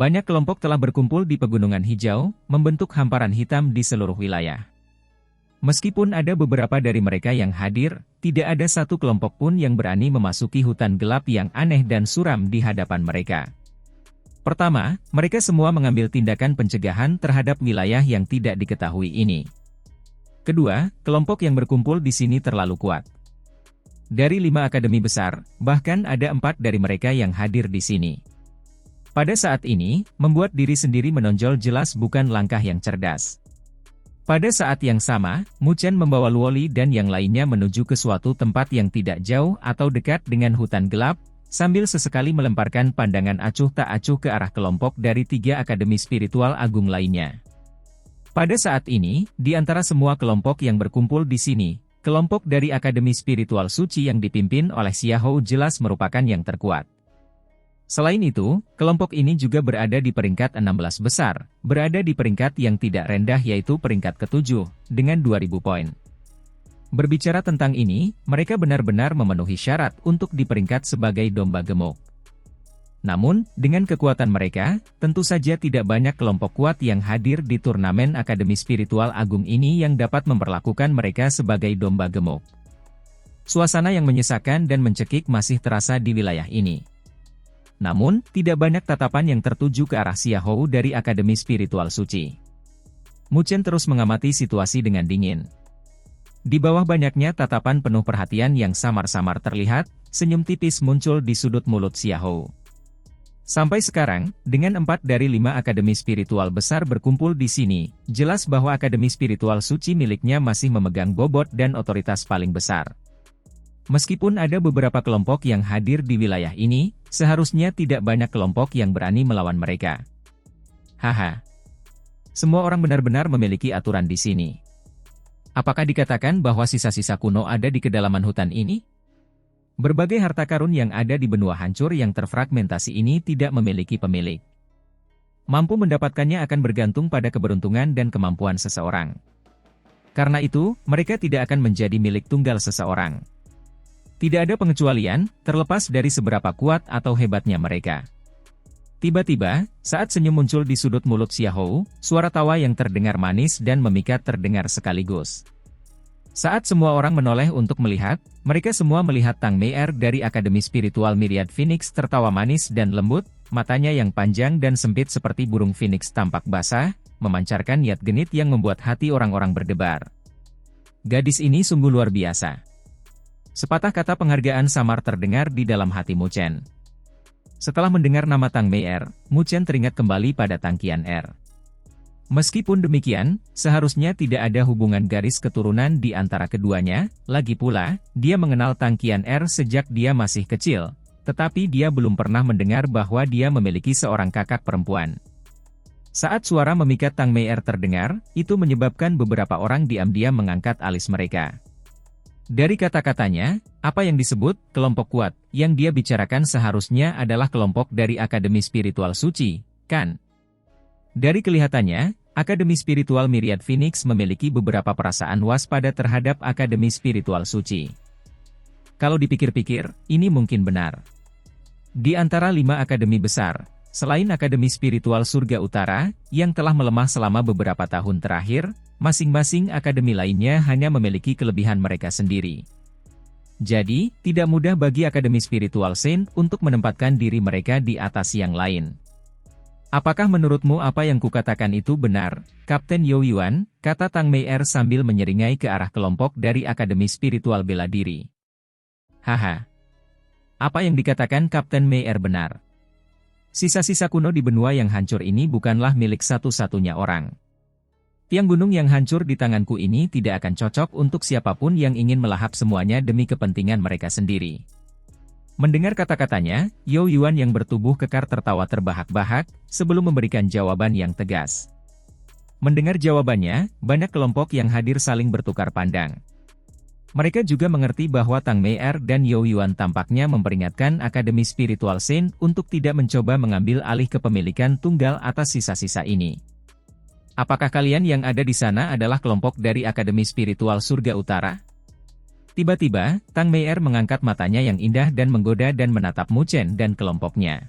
Banyak kelompok telah berkumpul di Pegunungan Hijau, membentuk hamparan hitam di seluruh wilayah. Meskipun ada beberapa dari mereka yang hadir, tidak ada satu kelompok pun yang berani memasuki hutan gelap yang aneh dan suram di hadapan mereka. Pertama, mereka semua mengambil tindakan pencegahan terhadap wilayah yang tidak diketahui ini. Kedua, kelompok yang berkumpul di sini terlalu kuat. Dari 5 akademi besar, bahkan ada 4 dari mereka yang hadir di sini. Pada saat ini, membuat diri sendiri menonjol jelas bukan langkah yang cerdas. Pada saat yang sama, Mu Chen membawa Luoli dan yang lainnya menuju ke suatu tempat yang tidak jauh atau dekat dengan hutan gelap, sambil sesekali melemparkan pandangan acuh tak acuh ke arah kelompok dari 3 akademi spiritual agung lainnya. Pada saat ini, di antara semua kelompok yang berkumpul di sini, kelompok dari Akademi Spiritual Suci yang dipimpin oleh Xiahou jelas merupakan yang terkuat. Selain itu, kelompok ini juga berada di peringkat 16 besar, berada di peringkat yang tidak rendah yaitu peringkat ke-7, dengan 2000 poin. Berbicara tentang ini, mereka benar-benar memenuhi syarat untuk di peringkat sebagai domba gemuk. Namun, dengan kekuatan mereka, tentu saja tidak banyak kelompok kuat yang hadir di turnamen Akademi Spiritual Agung ini yang dapat memperlakukan mereka sebagai domba gemuk. Suasana yang menyesakan dan mencekik masih terasa di wilayah ini. Namun, tidak banyak tatapan yang tertuju ke arah Xiahou dari Akademi Spiritual Suci. Mu Chen terus mengamati situasi dengan dingin. Di bawah banyaknya tatapan penuh perhatian yang samar-samar terlihat, senyum tipis muncul di sudut mulut Xiahou. Sampai sekarang, dengan 4 dari 5 akademi spiritual besar berkumpul di sini, jelas bahwa Akademi Spiritual Suci miliknya masih memegang bobot dan otoritas paling besar. Meskipun ada beberapa kelompok yang hadir di wilayah ini, seharusnya tidak banyak kelompok yang berani melawan mereka. Haha. Semua orang benar-benar memiliki aturan di sini. Apakah dikatakan bahwa sisa-sisa kuno ada di kedalaman hutan ini? Berbagai harta karun yang ada di benua hancur yang terfragmentasi ini tidak memiliki pemilik. Mampu mendapatkannya akan bergantung pada keberuntungan dan kemampuan seseorang. Karena itu, mereka tidak akan menjadi milik tunggal seseorang. Tidak ada pengecualian, terlepas dari seberapa kuat atau hebatnya mereka. Tiba-tiba, saat senyum muncul di sudut mulut Xiahou, suara tawa yang terdengar manis dan memikat terdengar sekaligus. Saat semua orang menoleh untuk melihat, mereka semua melihat Tang Mei'er dari Akademi Spiritual Myriad Phoenix tertawa manis dan lembut, matanya yang panjang dan sempit seperti burung phoenix tampak basah, memancarkan niat genit yang membuat hati orang-orang berdebar. Gadis ini sungguh luar biasa. Sepatah kata penghargaan samar terdengar di dalam hati Mu Chen. Setelah mendengar nama Tang Mei'er, Mu Chen teringat kembali pada Tang Qian'er. Meskipun demikian, seharusnya tidak ada hubungan garis keturunan di antara keduanya, lagi pula, dia mengenal Tang Qian'er sejak dia masih kecil, tetapi dia belum pernah mendengar bahwa dia memiliki seorang kakak perempuan. Saat suara memikat Tang Mei'er terdengar, itu menyebabkan beberapa orang diam-diam mengangkat alis mereka. Dari kata-katanya, apa yang disebut kelompok kuat, yang dia bicarakan seharusnya adalah kelompok dari Akademi Spiritual Suci, kan? Dari kelihatannya, Akademi Spiritual Myriad Phoenix memiliki beberapa perasaan waspada terhadap Akademi Spiritual Suci. Kalau dipikir-pikir, ini mungkin benar. Di antara 5 akademi besar, selain Akademi Spiritual Surga Utara, yang telah melemah selama beberapa tahun terakhir, masing-masing akademi lainnya hanya memiliki kelebihan mereka sendiri. Jadi, tidak mudah bagi Akademi Spiritual Saint untuk menempatkan diri mereka di atas yang lain. Apakah menurutmu apa yang kukatakan itu benar, Kapten You Yuan? Kata Tang Mei'er sambil menyeringai ke arah kelompok dari Akademi Spiritual Bela Diri. Haha. Apa yang dikatakan Kapten Mei'er benar. Sisa-sisa kuno di benua yang hancur ini bukanlah milik satu-satunya orang. Tiang gunung yang hancur di tanganku ini tidak akan cocok untuk siapapun yang ingin melahap semuanya demi kepentingan mereka sendiri. Mendengar kata-katanya, You Yuan yang bertubuh kekar tertawa terbahak-bahak, sebelum memberikan jawaban yang tegas. Mendengar jawabannya, banyak kelompok yang hadir saling bertukar pandang. Mereka juga mengerti bahwa Tang Mei'er dan You Yuan tampaknya memperingatkan Akademi Spiritual Saint untuk tidak mencoba mengambil alih kepemilikan tunggal atas sisa-sisa ini. Apakah kalian yang ada di sana adalah kelompok dari Akademi Spiritual Surga Utara? Tiba-tiba, Tang Mei'er mengangkat matanya yang indah dan menggoda dan menatap Mu Chen dan kelompoknya.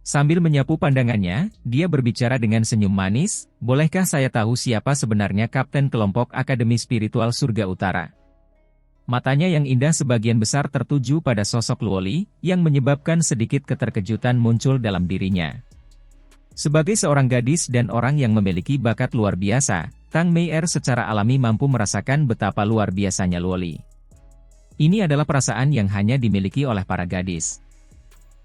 Sambil menyapu pandangannya, dia berbicara dengan senyum manis, "Bolehkah saya tahu siapa sebenarnya kapten kelompok Akademi Spiritual Surga Utara?" Matanya yang indah sebagian besar tertuju pada sosok Luoli, yang menyebabkan sedikit keterkejutan muncul dalam dirinya. Sebagai seorang gadis dan orang yang memiliki bakat luar biasa, Tang Meier secara alami mampu merasakan betapa luar biasanya Luoli. Ini adalah perasaan yang hanya dimiliki oleh para gadis.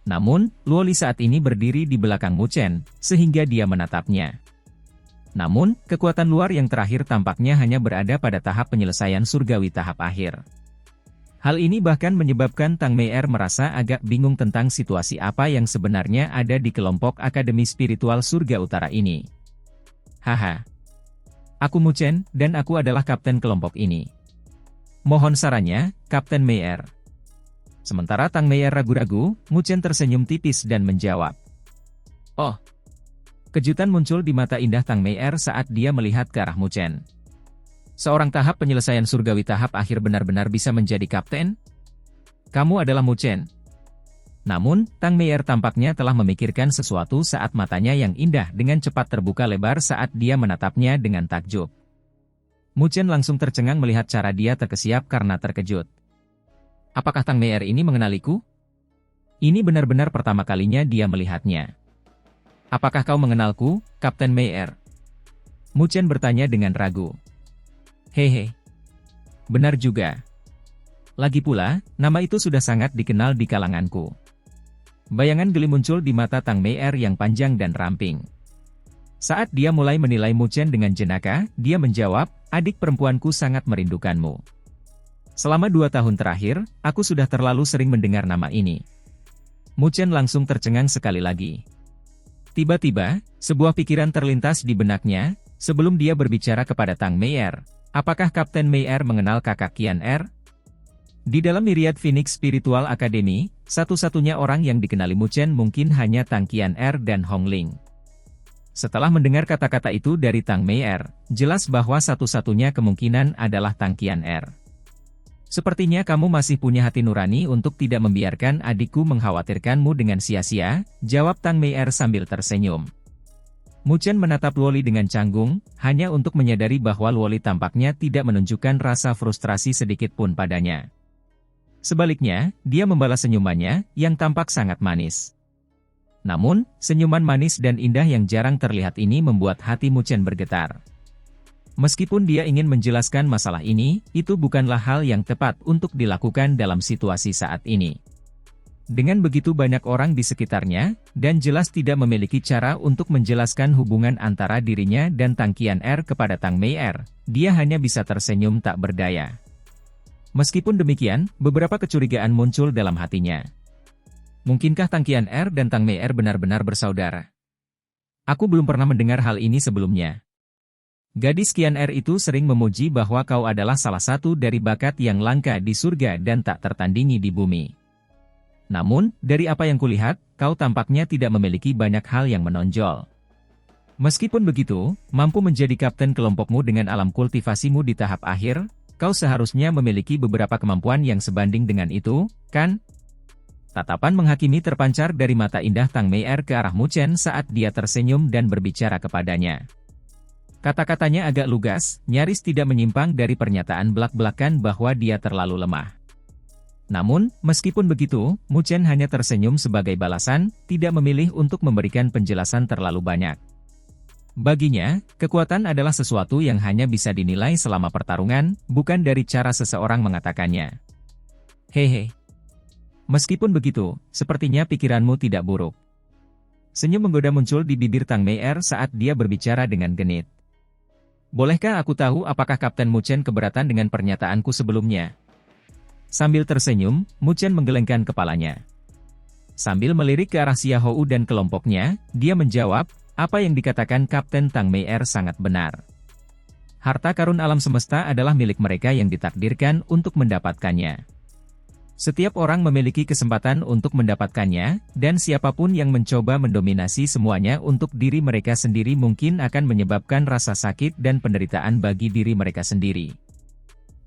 Namun, Luoli saat ini berdiri di belakang Mu Chen, sehingga dia menatapnya. Namun, kekuatan luar yang terakhir tampaknya hanya berada pada tahap penyelesaian surgawi tahap akhir. Hal ini bahkan menyebabkan Tang Meier merasa agak bingung tentang situasi apa yang sebenarnya ada di kelompok Akademi Spiritual Surga Utara ini. Haha. Aku Mu Chen, dan aku adalah kapten kelompok ini. Mohon sarannya, Kapten Meier. Sementara Tang Meier ragu-ragu, Mu Chen tersenyum tipis dan menjawab. Oh. Kejutan muncul di mata indah Tang Meier saat dia melihat ke arah Mu Chen. Seorang tahap penyelesaian surgawi tahap akhir benar-benar bisa menjadi kapten? Kamu adalah Mu Chen. Namun, Tang Meier tampaknya telah memikirkan sesuatu saat matanya yang indah dengan cepat terbuka lebar saat dia menatapnya dengan takjub. Mu Chen langsung tercengang melihat cara dia terkesiap karena terkejut. Apakah Tang Meier ini mengenaliku? Ini benar-benar pertama kalinya dia melihatnya. Apakah kau mengenalku, Kapten Meier? Mu Chen bertanya dengan ragu. Hehe. Benar juga. Lagi pula, nama itu sudah sangat dikenal di kalanganku. Bayangan geli muncul di mata Tang Meier yang panjang dan ramping. Saat dia mulai menilai Mu Chen dengan jenaka, dia menjawab, adik perempuanku sangat merindukanmu. Selama 2 tahun terakhir, aku sudah terlalu sering mendengar nama ini. Mu Chen langsung tercengang sekali lagi. Tiba-tiba, sebuah pikiran terlintas di benaknya, sebelum dia berbicara kepada Tang Meier. Apakah Kapten Meier mengenal kakak Qian Er? Di dalam Myriad Phoenix Spiritual Academy, satu-satunya orang yang dikenali Mu Chen mungkin hanya Tang Qian Er dan Hong Ling. Setelah mendengar kata-kata itu dari Tang Meier, jelas bahwa satu-satunya kemungkinan adalah Tang Qian Er. Sepertinya kamu masih punya hati nurani untuk tidak membiarkan adikku mengkhawatirkanmu dengan sia-sia, jawab Tang Meier sambil tersenyum. Mu Chen menatap Luoli dengan canggung, hanya untuk menyadari bahwa Luoli tampaknya tidak menunjukkan rasa frustrasi sedikit pun padanya. Sebaliknya, dia membalas senyumannya, yang tampak sangat manis. Namun, senyuman manis dan indah yang jarang terlihat ini membuat hati Mu Chen bergetar. Meskipun dia ingin menjelaskan masalah ini, itu bukanlah hal yang tepat untuk dilakukan dalam situasi saat ini. Dengan begitu banyak orang di sekitarnya, dan jelas tidak memiliki cara untuk menjelaskan hubungan antara dirinya dan Tang Qian Er kepada Tang Meier, dia hanya bisa tersenyum tak berdaya. Meskipun demikian, beberapa kecurigaan muncul dalam hatinya. Mungkinkah Tang Qian Er dan Tang Meier benar-benar bersaudara? Aku belum pernah mendengar hal ini sebelumnya. Gadis Qian Er itu sering memuji bahwa kau adalah salah satu dari bakat yang langka di surga dan tak tertandingi di bumi. Namun, dari apa yang kulihat, kau tampaknya tidak memiliki banyak hal yang menonjol. Meskipun begitu, mampu menjadi kapten kelompokmu dengan alam kultivasimu di tahap akhir, kau seharusnya memiliki beberapa kemampuan yang sebanding dengan itu, kan? Tatapan menghakimi terpancar dari mata indah Tang Meier ke arah Mu Chen saat dia tersenyum dan berbicara kepadanya. Kata-katanya agak lugas, nyaris tidak menyimpang dari pernyataan belak-belakan bahwa dia terlalu lemah. Namun, meskipun begitu, Mu Chen hanya tersenyum sebagai balasan, tidak memilih untuk memberikan penjelasan terlalu banyak. Baginya, kekuatan adalah sesuatu yang hanya bisa dinilai selama pertarungan, bukan dari cara seseorang mengatakannya. Hehe. Meskipun begitu, sepertinya pikiranmu tidak buruk. Senyum menggoda muncul di bibir Tang Meier saat dia berbicara dengan genit. Bolehkah aku tahu apakah Kapten Mu Chen keberatan dengan pernyataanku sebelumnya? Sambil tersenyum, Mu Chen menggelengkan kepalanya. Sambil melirik ke arah Xia Hou dan kelompoknya, dia menjawab, apa yang dikatakan Kapten Tang Meier sangat benar. Harta karun alam semesta adalah milik mereka yang ditakdirkan untuk mendapatkannya. Setiap orang memiliki kesempatan untuk mendapatkannya, dan siapapun yang mencoba mendominasi semuanya untuk diri mereka sendiri mungkin akan menyebabkan rasa sakit dan penderitaan bagi diri mereka sendiri.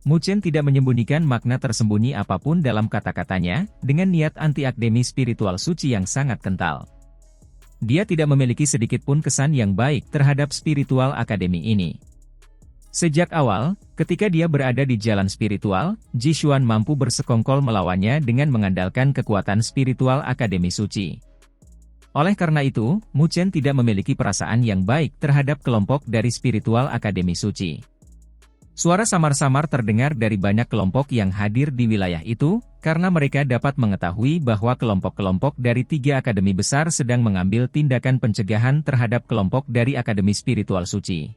Mu Chen tidak menyembunyikan makna tersembunyi apapun dalam kata-katanya, dengan niat anti-akademi spiritual suci yang sangat kental. dia tidak memiliki sedikit pun kesan yang baik terhadap spiritual akademi ini. Sejak awal, ketika dia berada di jalan spiritual, Jishuan mampu bersekongkol melawannya dengan mengandalkan kekuatan spiritual akademi suci. Oleh karena itu, Mu Chen tidak memiliki perasaan yang baik terhadap kelompok dari spiritual akademi suci. Suara samar-samar terdengar dari banyak kelompok yang hadir di wilayah itu, karena mereka dapat mengetahui bahwa kelompok-kelompok dari 3 akademi besar sedang mengambil tindakan pencegahan terhadap kelompok dari akademi spiritual suci.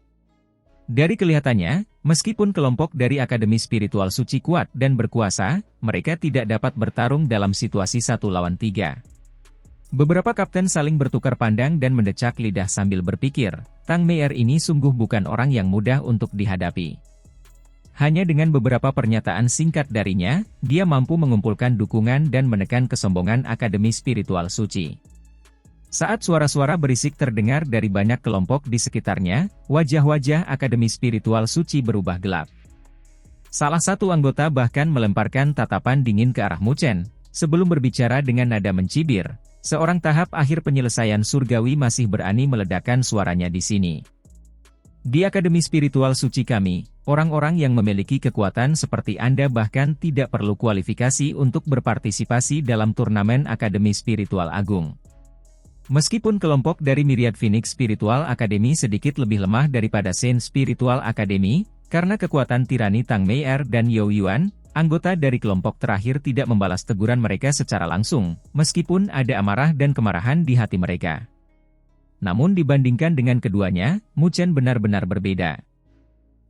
Dari kelihatannya, meskipun kelompok dari akademi spiritual suci kuat dan berkuasa, mereka tidak dapat bertarung dalam situasi 1 lawan 3. Beberapa kapten saling bertukar pandang dan mendecak lidah sambil berpikir, Tang Meier ini sungguh bukan orang yang mudah untuk dihadapi. Hanya dengan beberapa pernyataan singkat darinya, dia mampu mengumpulkan dukungan dan menekan kesombongan akademi spiritual suci. Saat suara-suara berisik terdengar dari banyak kelompok di sekitarnya, wajah-wajah akademi spiritual suci berubah gelap. Salah satu anggota bahkan melemparkan tatapan dingin ke arah Mu Chen. Sebelum berbicara dengan nada mencibir, seorang tahap akhir penyelesaian surgawi masih berani meledakkan suaranya di sini. Di akademi spiritual suci kami, orang-orang yang memiliki kekuatan seperti Anda bahkan tidak perlu kualifikasi untuk berpartisipasi dalam turnamen akademi spiritual agung. Meskipun kelompok dari Myriad Phoenix Spiritual Academy sedikit lebih lemah daripada Saint Spiritual Academy, karena kekuatan tirani Tang Meier dan You Yuan, anggota dari kelompok terakhir tidak membalas teguran mereka secara langsung, meskipun ada amarah dan kemarahan di hati mereka. Namun dibandingkan dengan keduanya, Mu Chen benar-benar berbeda.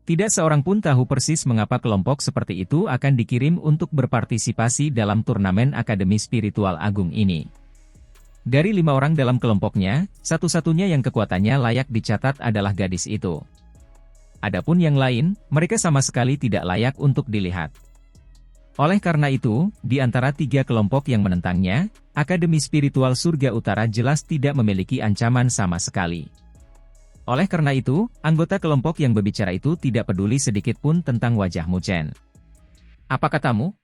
Tidak seorang pun tahu persis mengapa kelompok seperti itu akan dikirim untuk berpartisipasi dalam turnamen Akademi Spiritual Agung ini. Dari 5 orang dalam kelompoknya, satu-satunya yang kekuatannya layak dicatat adalah gadis itu. Adapun yang lain, mereka sama sekali tidak layak untuk dilihat. Oleh karena itu, di antara 3 kelompok yang menentangnya, Akademi Spiritual Surga Utara jelas tidak memiliki ancaman sama sekali. Oleh karena itu, anggota kelompok yang berbicara itu tidak peduli sedikit pun tentang wajah Mu Chen. Apa katamu?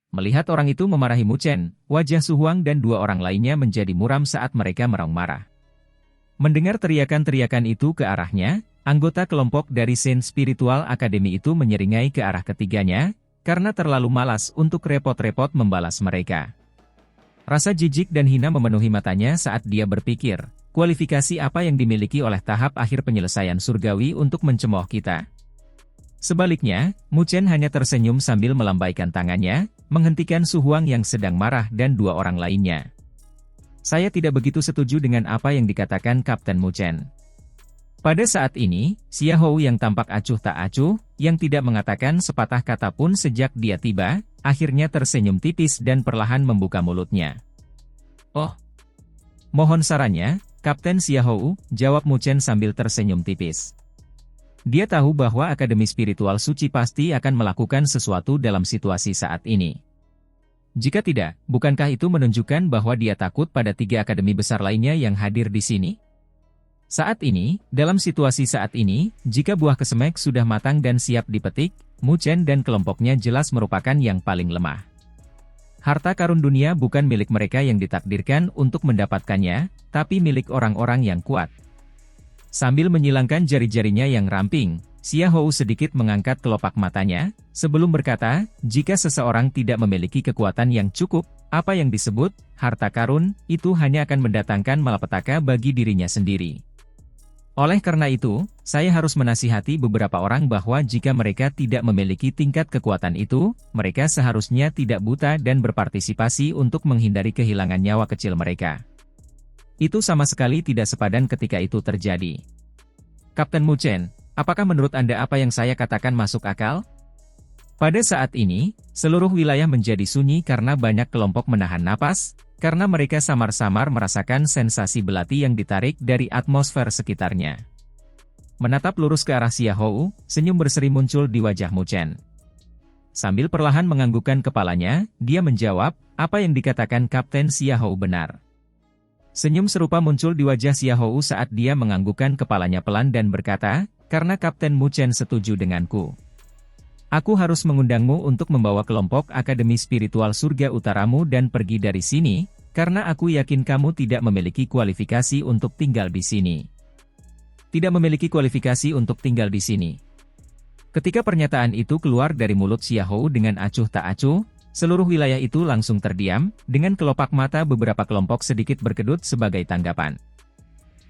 Melihat orang itu memarahi Mu Chen, wajah Su Huang dan 2 orang lainnya menjadi muram saat mereka meraung marah. Mendengar teriakan-teriakan itu ke arahnya, anggota kelompok dari Saint Spiritual Academy itu menyeringai ke arah ketiganya, karena terlalu malas untuk repot-repot membalas mereka. Rasa jijik dan hina memenuhi matanya saat dia berpikir, kualifikasi apa yang dimiliki oleh tahap akhir penyelesaian surgawi untuk mencemooh kita? Sebaliknya, Mu Chen hanya tersenyum sambil melambaikan tangannya, menghentikan Su Huang yang sedang marah dan 2 orang lainnya. Saya tidak begitu setuju dengan apa yang dikatakan Kapten Mu Chen. Pada saat ini, Xia Hou yang tampak acuh tak acuh, yang tidak mengatakan sepatah kata pun sejak dia tiba, akhirnya tersenyum tipis dan perlahan membuka mulutnya. Oh, mohon sarannya, Kapten Xia Hou, jawab Mu Chen sambil tersenyum tipis. Dia tahu bahwa Akademi Spiritual Suci pasti akan melakukan sesuatu dalam situasi saat ini. Jika tidak, bukankah itu menunjukkan bahwa dia takut pada 3 akademi besar lainnya yang hadir di sini? Saat ini, dalam situasi saat ini, jika buah kesemek sudah matang dan siap dipetik, Mu Chen dan kelompoknya jelas merupakan yang paling lemah. Harta karun dunia bukan milik mereka yang ditakdirkan untuk mendapatkannya, tapi milik orang-orang yang kuat. Sambil menyilangkan jari-jarinya yang ramping, Xia Hou sedikit mengangkat kelopak matanya, sebelum berkata, jika seseorang tidak memiliki kekuatan yang cukup, apa yang disebut harta karun, itu hanya akan mendatangkan malapetaka bagi dirinya sendiri. Oleh karena itu, saya harus menasihati beberapa orang bahwa jika mereka tidak memiliki tingkat kekuatan itu, mereka seharusnya tidak buta dan berpartisipasi untuk menghindari kehilangan nyawa kecil mereka. Itu sama sekali tidak sepadan ketika itu terjadi. Kapten Mu Chen, apakah menurut Anda apa yang saya katakan masuk akal? Pada saat ini, seluruh wilayah menjadi sunyi karena banyak kelompok menahan napas, karena mereka samar-samar merasakan sensasi belati yang ditarik dari atmosfer sekitarnya. Menatap lurus ke arah Xia Hou, senyum berseri muncul di wajah Mu Chen. Sambil perlahan menganggukkan kepalanya, dia menjawab, apa yang dikatakan Kapten Xia Hou benar. Senyum serupa muncul di wajah Xia Hou saat dia menganggukkan kepalanya pelan dan berkata, karena Kapten Mu Chen setuju denganku. Aku harus mengundangmu untuk membawa kelompok Akademi Spiritual Surga Utaramu dan pergi dari sini, karena aku yakin kamu tidak memiliki kualifikasi untuk tinggal di sini. Tidak memiliki kualifikasi untuk tinggal di sini. Ketika pernyataan itu keluar dari mulut Xiahou dengan acuh tak acuh, seluruh wilayah itu langsung terdiam, dengan kelopak mata beberapa kelompok sedikit berkedut sebagai tanggapan.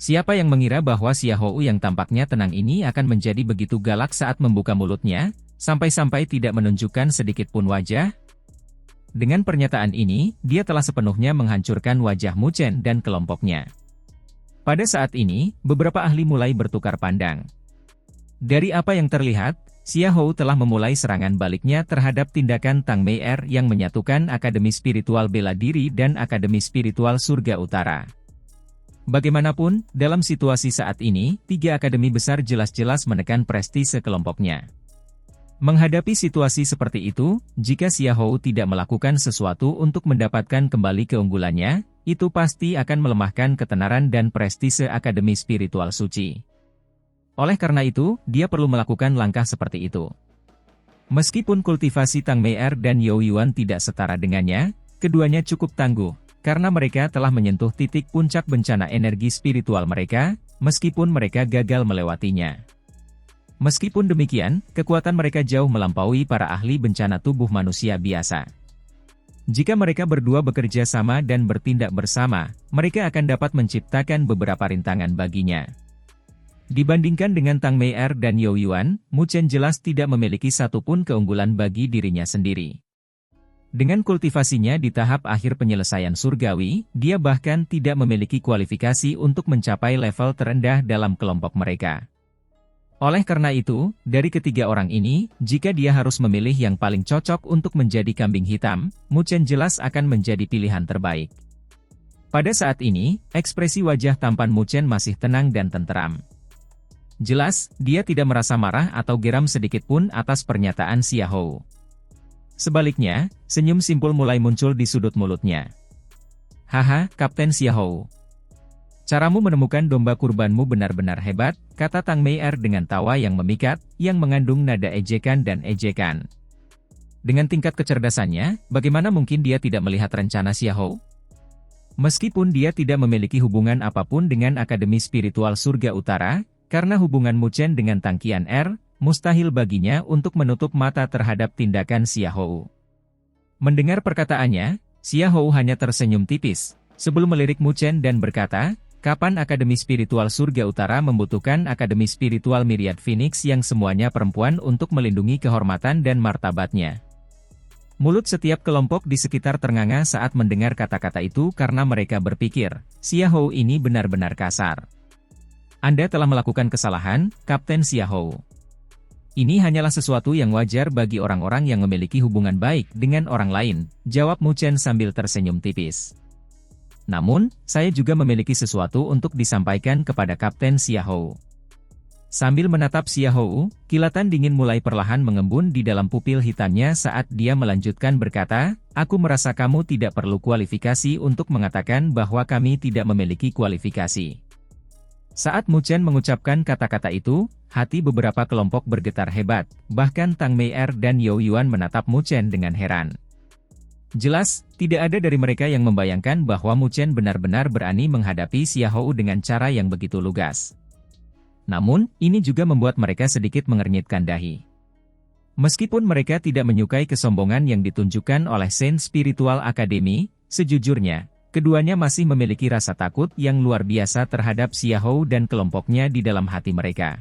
Siapa yang mengira bahwa Xiahou yang tampaknya tenang ini akan menjadi begitu galak saat membuka mulutnya, sampai-sampai tidak menunjukkan sedikit pun wajah? Dengan pernyataan ini, dia telah sepenuhnya menghancurkan wajah Mu Chen dan kelompoknya. Pada saat ini, beberapa ahli mulai bertukar pandang. Dari apa yang terlihat, Xiahou telah memulai serangan baliknya terhadap tindakan Tang Mei'er yang menyatukan Akademi Spiritual Bela Diri dan Akademi Spiritual Surga Utara. Bagaimanapun, dalam situasi saat ini, tiga akademi besar jelas-jelas menekan prestise kelompoknya. Menghadapi situasi seperti itu, jika Xiahou tidak melakukan sesuatu untuk mendapatkan kembali keunggulannya, itu pasti akan melemahkan ketenaran dan prestise Akademi Spiritual Suci. Oleh karena itu, dia perlu melakukan langkah seperti itu. Meskipun kultivasi Tang Mei'er dan Yao Yuan tidak setara dengannya, keduanya cukup tangguh, karena mereka telah menyentuh titik puncak bencana energi spiritual mereka, meskipun mereka gagal melewatinya. Meskipun demikian, kekuatan mereka jauh melampaui para ahli bencana tubuh manusia biasa. Jika mereka berdua bekerja sama dan bertindak bersama, mereka akan dapat menciptakan beberapa rintangan baginya. Dibandingkan dengan Tang Mei'er dan Yao Yuan, Mu Chen jelas tidak memiliki satupun keunggulan bagi dirinya sendiri. Dengan kultivasinya di tahap akhir penyelesaian surgawi, dia bahkan tidak memiliki kualifikasi untuk mencapai level terendah dalam kelompok mereka. Oleh karena itu, dari ketiga orang ini, jika dia harus memilih yang paling cocok untuk menjadi kambing hitam, Mu Chen jelas akan menjadi pilihan terbaik. Pada saat ini, ekspresi wajah tampan Mu Chen masih tenang dan tenteram. Jelas, dia tidak merasa marah atau geram sedikit pun atas pernyataan Xiahou. Sebaliknya, senyum simpul mulai muncul di sudut mulutnya. Haha, Kapten Xiahou. Caramu menemukan domba kurbanmu benar-benar hebat, kata Tang Mei'er dengan tawa yang memikat, yang mengandung nada ejekan dan ejekan. Dengan tingkat kecerdasannya, bagaimana mungkin dia tidak melihat rencana Xiahou? Meskipun dia tidak memiliki hubungan apapun dengan Akademi Spiritual Surga Utara, karena hubungan Mu Chen dengan Tang Qian'er, mustahil baginya untuk menutup mata terhadap tindakan Xiahou. Mendengar perkataannya, Xiahou hanya tersenyum tipis, sebelum melirik Mu Chen dan berkata, kapan Akademi Spiritual Surga Utara membutuhkan Akademi Spiritual Myriad Phoenix yang semuanya perempuan untuk melindungi kehormatan dan martabatnya? Mulut setiap kelompok di sekitar ternganga saat mendengar kata-kata itu karena mereka berpikir, Xiahou ini benar-benar kasar. Anda telah melakukan kesalahan, Kapten Xiahou. Ini hanyalah sesuatu yang wajar bagi orang-orang yang memiliki hubungan baik dengan orang lain, jawab Mu Chen sambil tersenyum tipis. Namun, saya juga memiliki sesuatu untuk disampaikan kepada Kapten Xiahou. Sambil menatap Xiahou, kilatan dingin mulai perlahan mengembun di dalam pupil hitamnya saat dia melanjutkan berkata, aku merasa kamu tidak perlu kualifikasi untuk mengatakan bahwa kami tidak memiliki kualifikasi. Saat Mu Chen mengucapkan kata-kata itu, hati beberapa kelompok bergetar hebat, bahkan Tang Mei'er dan Yao Yuan menatap Mu Chen dengan heran. Jelas, tidak ada dari mereka yang membayangkan bahwa Mu Chen benar-benar berani menghadapi Xiahou dengan cara yang begitu lugas. Namun, ini juga membuat mereka sedikit mengernyitkan dahi. Meskipun mereka tidak menyukai kesombongan yang ditunjukkan oleh Saint Spiritual Academy, sejujurnya, keduanya masih memiliki rasa takut yang luar biasa terhadap Xiahou dan kelompoknya di dalam hati mereka.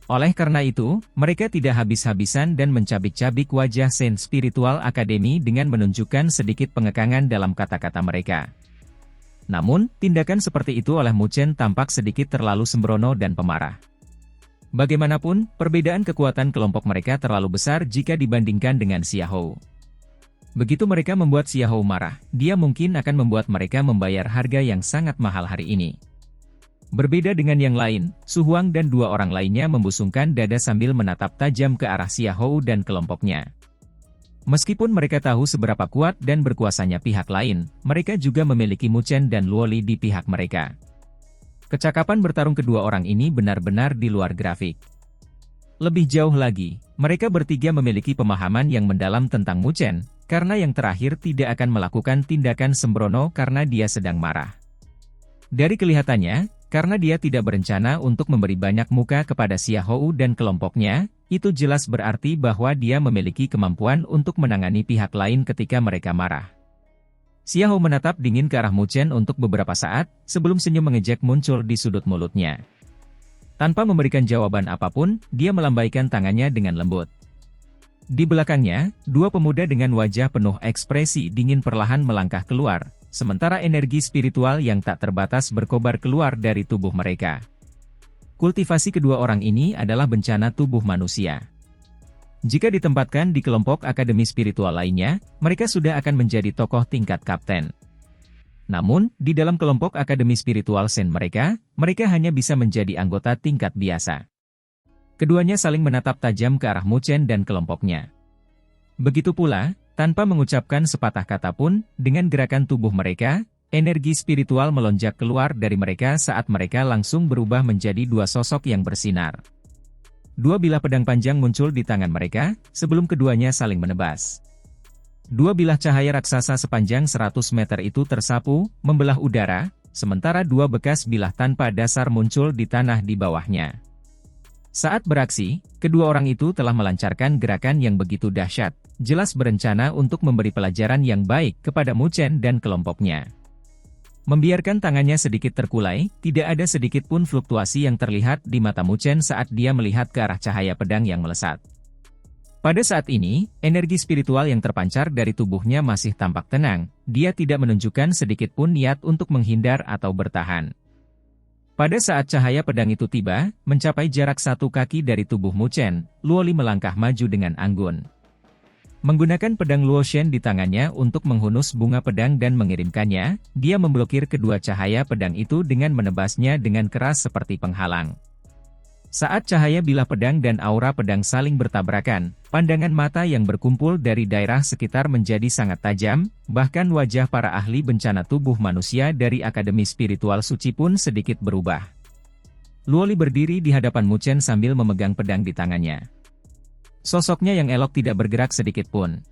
Oleh karena itu, mereka tidak habis-habisan dan mencabik-cabik wajah Saint Spiritual Academy dengan menunjukkan sedikit pengekangan dalam kata-kata mereka. Namun, tindakan seperti itu oleh Mu Chen tampak sedikit terlalu sembrono dan pemarah. Bagaimanapun, perbedaan kekuatan kelompok mereka terlalu besar jika dibandingkan dengan Xiahou. Begitu mereka membuat Xiahou marah, dia mungkin akan membuat mereka membayar harga yang sangat mahal hari ini. Berbeda dengan yang lain, Su Huang dan dua orang lainnya membusungkan dada sambil menatap tajam ke arah Xiahou dan kelompoknya. Meskipun mereka tahu seberapa kuat dan berkuasanya pihak lain, mereka juga memiliki Mu Chen dan Luo Li di pihak mereka. Kecakapan bertarung kedua orang ini benar-benar di luar grafik. Lebih jauh lagi, mereka bertiga memiliki pemahaman yang mendalam tentang Mu Chen, karena yang terakhir tidak akan melakukan tindakan sembrono karena dia sedang marah. Dari kelihatannya, karena dia tidak berencana untuk memberi banyak muka kepada Xiahou dan kelompoknya, itu jelas berarti bahwa dia memiliki kemampuan untuk menangani pihak lain ketika mereka marah. Xiahou menatap dingin ke arah Mu Chen untuk beberapa saat, sebelum senyum mengejek muncul di sudut mulutnya. Tanpa memberikan jawaban apapun, dia melambaikan tangannya dengan lembut. Di belakangnya, dua pemuda dengan wajah penuh ekspresi dingin perlahan melangkah keluar, sementara energi spiritual yang tak terbatas berkobar keluar dari tubuh mereka. Kultivasi kedua orang ini adalah bencana tubuh manusia. Jika ditempatkan di kelompok akademi spiritual lainnya, mereka sudah akan menjadi tokoh tingkat kapten. Namun, di dalam kelompok akademi spiritual Shen mereka hanya bisa menjadi anggota tingkat biasa. Keduanya saling menatap tajam ke arah Mu Chen dan kelompoknya. Begitu pula, tanpa mengucapkan sepatah kata pun, dengan gerakan tubuh mereka, energi spiritual melonjak keluar dari mereka saat mereka langsung berubah menjadi dua sosok yang bersinar. Dua bilah pedang panjang muncul di tangan mereka, sebelum keduanya saling menebas. Dua bilah cahaya raksasa sepanjang 100 meter itu tersapu, membelah udara, sementara dua bekas bilah tanpa dasar muncul di tanah di bawahnya. Saat beraksi, kedua orang itu telah melancarkan gerakan yang begitu dahsyat, jelas berencana untuk memberi pelajaran yang baik kepada Mu Chen dan kelompoknya. Membiarkan tangannya sedikit terkulai, tidak ada sedikit pun fluktuasi yang terlihat di mata Mu Chen saat dia melihat ke arah cahaya pedang yang melesat. Pada saat ini, energi spiritual yang terpancar dari tubuhnya masih tampak tenang, dia tidak menunjukkan sedikit pun niat untuk menghindar atau bertahan. Pada saat cahaya pedang itu tiba, mencapai jarak 1 kaki dari tubuh Mu Chen, Luo Li melangkah maju dengan anggun. Menggunakan pedang Luo Shen di tangannya untuk menghunus bunga pedang dan mengirimkannya, dia memblokir kedua cahaya pedang itu dengan menebasnya dengan keras seperti penghalang. Saat cahaya bilah pedang dan aura pedang saling bertabrakan, pandangan mata yang berkumpul dari daerah sekitar menjadi sangat tajam, bahkan wajah para ahli bencana tubuh manusia dari Akademi Spiritual Suci pun sedikit berubah. Luo Li berdiri di hadapan Mu Chen sambil memegang pedang di tangannya. Sosoknya yang elok tidak bergerak sedikit pun.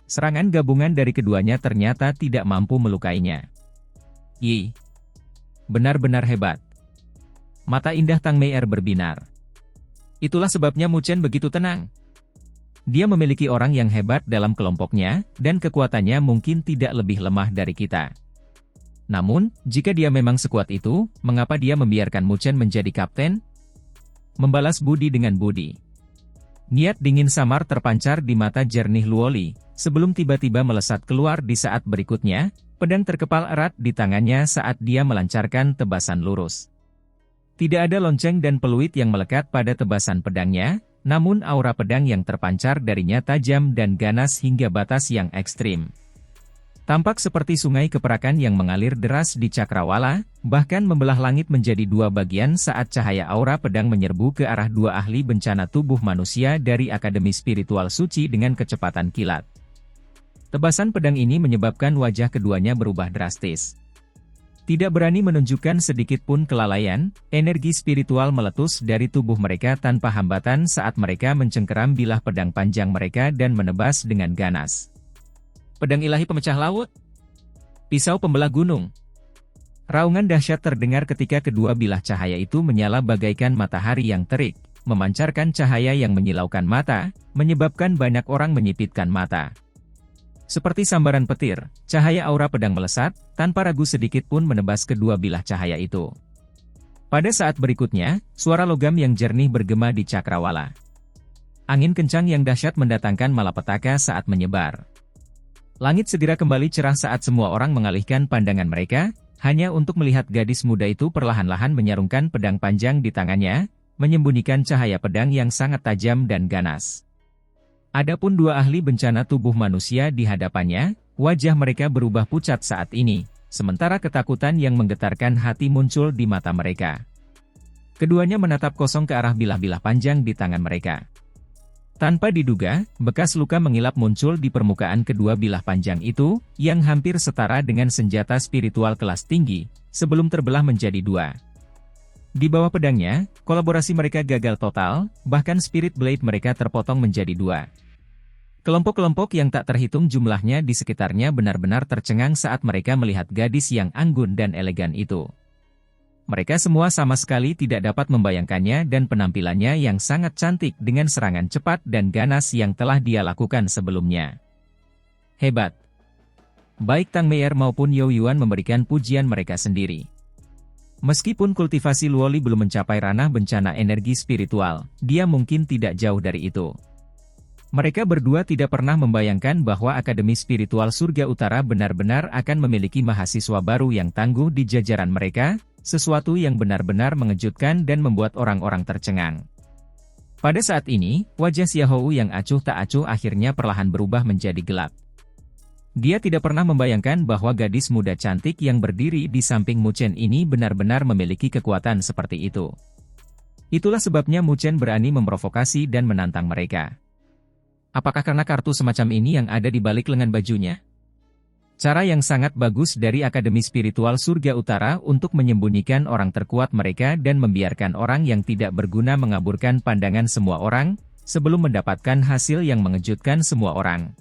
Serangan gabungan dari keduanya ternyata tidak mampu melukainya. Yi, benar-benar hebat. Mata indah Tang Meier berbinar. Itulah sebabnya Mu Chen begitu tenang. Dia memiliki orang yang hebat dalam kelompoknya, dan kekuatannya mungkin tidak lebih lemah dari kita. Namun, jika dia memang sekuat itu, mengapa dia membiarkan Mu Chen menjadi kapten? Membalas budi dengan budi. Niat dingin samar terpancar di mata jernih Luo Li, sebelum tiba-tiba melesat keluar di saat berikutnya, pedang terkepal erat di tangannya saat dia melancarkan tebasan lurus. Tidak ada lonceng dan peluit yang melekat pada tebasan pedangnya, namun aura pedang yang terpancar darinya tajam dan ganas hingga batas yang ekstrim. Tampak seperti sungai keperakan yang mengalir deras di cakrawala, bahkan membelah langit menjadi dua bagian saat cahaya aura pedang menyerbu ke arah dua ahli bencana tubuh manusia dari Akademi Spiritual Suci dengan kecepatan kilat. Tebasan pedang ini menyebabkan wajah keduanya berubah drastis. Tidak berani menunjukkan sedikit pun kelalaian, energi spiritual meletus dari tubuh mereka tanpa hambatan saat mereka mencengkeram bilah pedang panjang mereka dan menebas dengan ganas. Pedang ilahi pemecah laut? Pisau pembelah gunung? Raungan dahsyat terdengar ketika kedua bilah cahaya itu menyala bagaikan matahari yang terik, memancarkan cahaya yang menyilaukan mata, menyebabkan banyak orang menyipitkan mata. Seperti sambaran petir, cahaya aura pedang melesat, tanpa ragu sedikit pun menebas kedua bilah cahaya itu. Pada saat berikutnya, suara logam yang jernih bergema di cakrawala. Angin kencang yang dahsyat mendatangkan malapetaka saat menyebar. Langit segera kembali cerah saat semua orang mengalihkan pandangan mereka, hanya untuk melihat gadis muda itu perlahan-lahan menyarungkan pedang panjang di tangannya, menyembunyikan cahaya pedang yang sangat tajam dan ganas. Adapun dua ahli bencana tubuh manusia di hadapannya, wajah mereka berubah pucat saat ini, sementara ketakutan yang menggetarkan hati muncul di mata mereka. Keduanya menatap kosong ke arah bilah-bilah panjang di tangan mereka. Tanpa diduga, bekas luka mengilap muncul di permukaan kedua bilah panjang itu, yang hampir setara dengan senjata spiritual kelas tinggi, sebelum terbelah menjadi dua. Di bawah pedangnya, kolaborasi mereka gagal total, bahkan spirit blade mereka terpotong menjadi dua. Kelompok-kelompok yang tak terhitung jumlahnya di sekitarnya benar-benar tercengang saat mereka melihat gadis yang anggun dan elegan itu. Mereka semua sama sekali tidak dapat membayangkannya dan penampilannya yang sangat cantik dengan serangan cepat dan ganas yang telah dia lakukan sebelumnya. Hebat! Baik Tang Meier maupun You Yuan memberikan pujian mereka sendiri. Meskipun kultivasi Luoli belum mencapai ranah bencana energi spiritual, dia mungkin tidak jauh dari itu. Mereka berdua tidak pernah membayangkan bahwa Akademi Spiritual Surga Utara benar-benar akan memiliki mahasiswa baru yang tangguh di jajaran mereka, sesuatu yang benar-benar mengejutkan dan membuat orang-orang tercengang. Pada saat ini, wajah Xiaohu yang acuh tak acuh akhirnya perlahan berubah menjadi gelap. Dia tidak pernah membayangkan bahwa gadis muda cantik yang berdiri di samping Mu Chen ini benar-benar memiliki kekuatan seperti itu. Itulah sebabnya Mu Chen berani memprovokasi dan menantang mereka. Apakah karena kartu semacam ini yang ada di balik lengan bajunya? Cara yang sangat bagus dari Akademi Spiritual Surga Utara untuk menyembunyikan orang terkuat mereka dan membiarkan orang yang tidak berguna mengaburkan pandangan semua orang, sebelum mendapatkan hasil yang mengejutkan semua orang.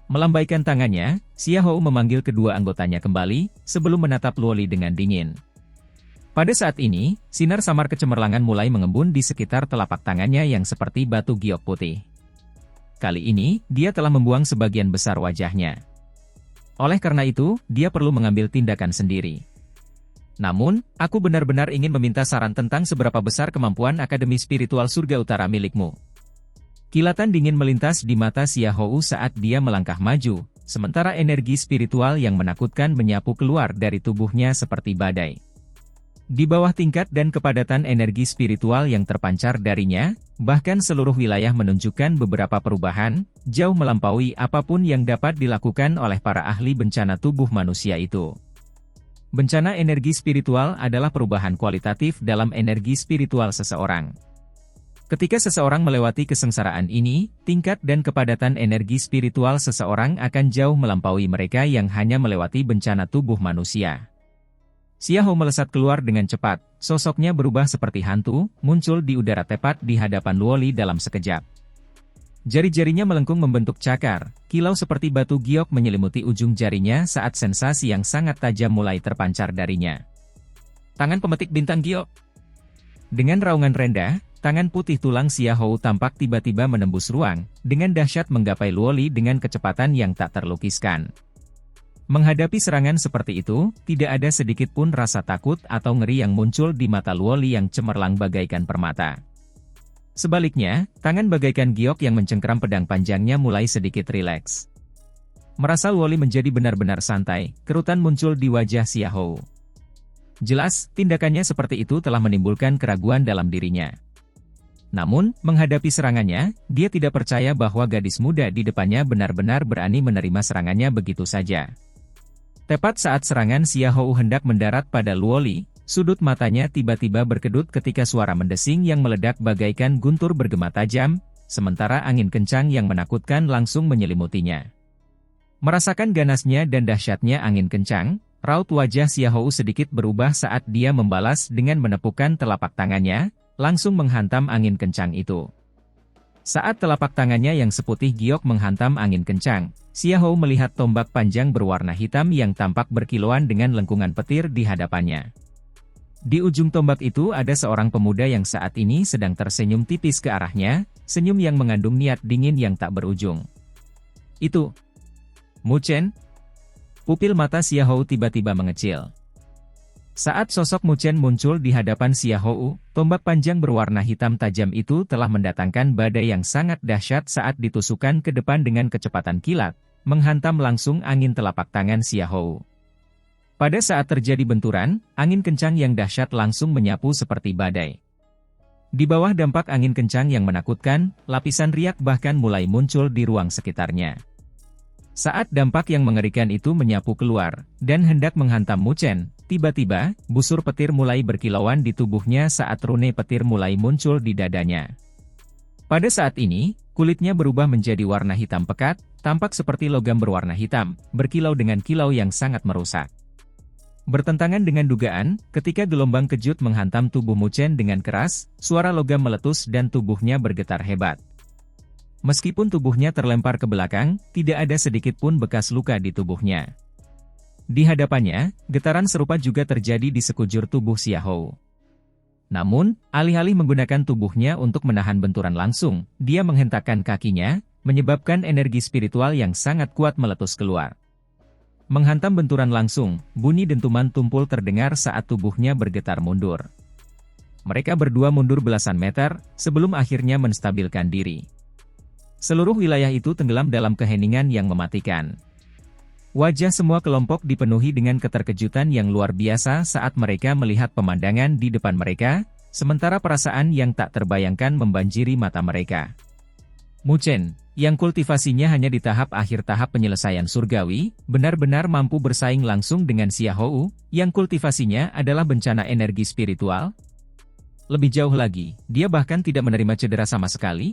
Melambaikan tangannya, Xiaohu memanggil kedua anggotanya kembali, sebelum menatap Luoli dengan dingin. Pada saat ini, sinar samar kecemerlangan mulai mengembun di sekitar telapak tangannya yang seperti batu giok putih. Kali ini, dia telah membuang sebagian besar wajahnya. Oleh karena itu, dia perlu mengambil tindakan sendiri. Namun, aku benar-benar ingin meminta saran tentang seberapa besar kemampuan Akademi Spiritual Surga Utara milikmu. Kilatan dingin melintas di mata Xiaohu saat dia melangkah maju, sementara energi spiritual yang menakutkan menyapu keluar dari tubuhnya seperti badai. Di bawah tingkat dan kepadatan energi spiritual yang terpancar darinya, bahkan seluruh wilayah menunjukkan beberapa perubahan, jauh melampaui apapun yang dapat dilakukan oleh para ahli bencana tubuh manusia itu. Bencana energi spiritual adalah perubahan kualitatif dalam energi spiritual seseorang. Ketika seseorang melewati kesengsaraan ini, tingkat dan kepadatan energi spiritual seseorang akan jauh melampaui mereka yang hanya melewati bencana tubuh manusia. Xiaohu melesat keluar dengan cepat, sosoknya berubah seperti hantu, muncul di udara tepat di hadapan Luoli dalam sekejap. Jari-jarinya melengkung membentuk cakar, kilau seperti batu giok menyelimuti ujung jarinya saat sensasi yang sangat tajam mulai terpancar darinya. Tangan pemetik bintang giok. Dengan raungan rendah, tangan putih tulang Xiaohu tampak tiba-tiba menembus ruang, dengan dahsyat menggapai Luoli dengan kecepatan yang tak terlukiskan. Menghadapi serangan seperti itu, tidak ada sedikit pun rasa takut atau ngeri yang muncul di mata Luoli yang cemerlang bagaikan permata. Sebaliknya, tangan bagaikan giok yang mencengkeram pedang panjangnya mulai sedikit rileks. Merasa Luoli menjadi benar-benar santai, kerutan muncul di wajah Xiaohu. Jelas, tindakannya seperti itu telah menimbulkan keraguan dalam dirinya. Namun, menghadapi serangannya, dia tidak percaya bahwa gadis muda di depannya benar-benar berani menerima serangannya begitu saja. Tepat saat serangan Xiaohu hendak mendarat pada Luoli, sudut matanya tiba-tiba berkedut ketika suara mendesing yang meledak bagaikan guntur bergema tajam, sementara angin kencang yang menakutkan langsung menyelimutinya. Merasakan ganasnya dan dahsyatnya angin kencang, raut wajah Xiaohu sedikit berubah saat dia membalas dengan menepukkan telapak tangannya, langsung menghantam angin kencang itu. Saat telapak tangannya yang seputih giok menghantam angin kencang, Xiaohu melihat tombak panjang berwarna hitam yang tampak berkilauan dengan lengkungan petir di hadapannya. Di ujung tombak itu ada seorang pemuda yang saat ini sedang tersenyum tipis ke arahnya, senyum yang mengandung niat dingin yang tak berujung. Itu Mu Chen? Pupil mata Xiaohu tiba-tiba mengecil. Saat sosok Mu Chen muncul di hadapan Xiaohu, tombak panjang berwarna hitam tajam itu telah mendatangkan badai yang sangat dahsyat saat ditusukkan ke depan dengan kecepatan kilat, menghantam langsung angin telapak tangan Xiaohu. Pada saat terjadi benturan, angin kencang yang dahsyat langsung menyapu seperti badai. Di bawah dampak angin kencang yang menakutkan, lapisan riak bahkan mulai muncul di ruang sekitarnya. Saat dampak yang mengerikan itu menyapu keluar, dan hendak menghantam Mu Chen, tiba-tiba, busur petir mulai berkilauan di tubuhnya saat rune petir mulai muncul di dadanya. Pada saat ini, kulitnya berubah menjadi warna hitam pekat, tampak seperti logam berwarna hitam, berkilau dengan kilau yang sangat merusak. Bertentangan dengan dugaan, ketika gelombang kejut menghantam tubuh Mu Chen dengan keras, suara logam meletus dan tubuhnya bergetar hebat. Meskipun tubuhnya terlempar ke belakang, tidak ada sedikit pun bekas luka di tubuhnya. Di hadapannya, getaran serupa juga terjadi di sekujur tubuh Xiaohou. Namun, alih-alih menggunakan tubuhnya untuk menahan benturan langsung, dia menghentakkan kakinya, menyebabkan energi spiritual yang sangat kuat meletus keluar. Menghantam benturan langsung, bunyi dentuman tumpul terdengar saat tubuhnya bergetar mundur. Mereka berdua mundur belasan meter, sebelum akhirnya menstabilkan diri. Seluruh wilayah itu tenggelam dalam keheningan yang mematikan. Wajah semua kelompok dipenuhi dengan keterkejutan yang luar biasa saat mereka melihat pemandangan di depan mereka, sementara perasaan yang tak terbayangkan membanjiri mata mereka. Mu Chen, yang kultivasinya hanya di tahap akhir tahap penyelesaian surgawi, benar-benar mampu bersaing langsung dengan Xiaohou, yang kultivasinya adalah bencana energi spiritual. Lebih jauh lagi, dia bahkan tidak menerima cedera sama sekali.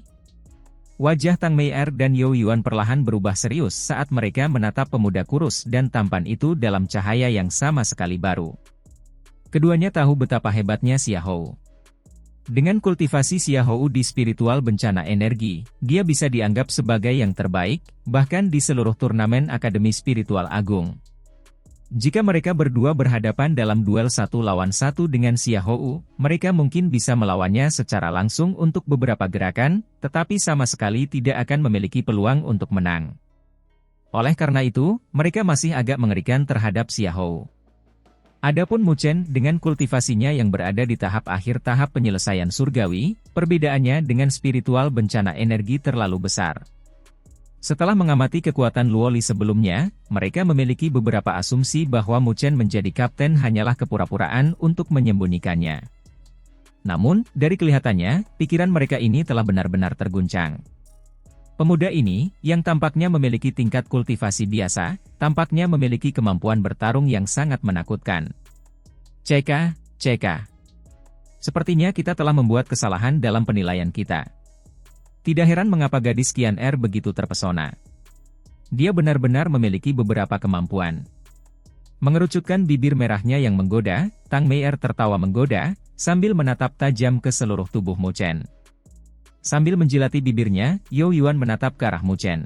Wajah Tang Meier dan You Yuan perlahan berubah serius saat mereka menatap pemuda kurus dan tampan itu dalam cahaya yang sama sekali baru. Keduanya tahu betapa hebatnya Xiaohou. Dengan kultivasi Xiaohou di spiritual bencana energi, dia bisa dianggap sebagai yang terbaik, bahkan di seluruh turnamen Akademi Spiritual Agung. Jika mereka berdua berhadapan dalam duel 1 lawan 1 dengan Xiaohou, mereka mungkin bisa melawannya secara langsung untuk beberapa gerakan, tetapi sama sekali tidak akan memiliki peluang untuk menang. Oleh karena itu, mereka masih agak mengerikan terhadap Xiaohou. Adapun Mu Chen dengan kultivasinya yang berada di tahap akhir tahap penyelesaian surgawi, perbedaannya dengan spiritual bencana energi terlalu besar. Setelah mengamati kekuatan Luoli sebelumnya, mereka memiliki beberapa asumsi bahwa Mu Chen menjadi kapten hanyalah kepura-puraan untuk menyembunyikannya. Namun, dari kelihatannya, pikiran mereka ini telah benar-benar terguncang. Pemuda ini, yang tampaknya memiliki tingkat kultivasi biasa, tampaknya memiliki kemampuan bertarung yang sangat menakutkan. Ceka. Sepertinya kita telah membuat kesalahan dalam penilaian kita. Tidak heran mengapa gadis Qian Er begitu terpesona. Dia benar-benar memiliki beberapa kemampuan. Mengerucutkan bibir merahnya yang menggoda, Tang Meier tertawa menggoda, sambil menatap tajam ke seluruh tubuh Mu Chen. Sambil menjilati bibirnya, You Yuan menatap ke arah Mu Chen.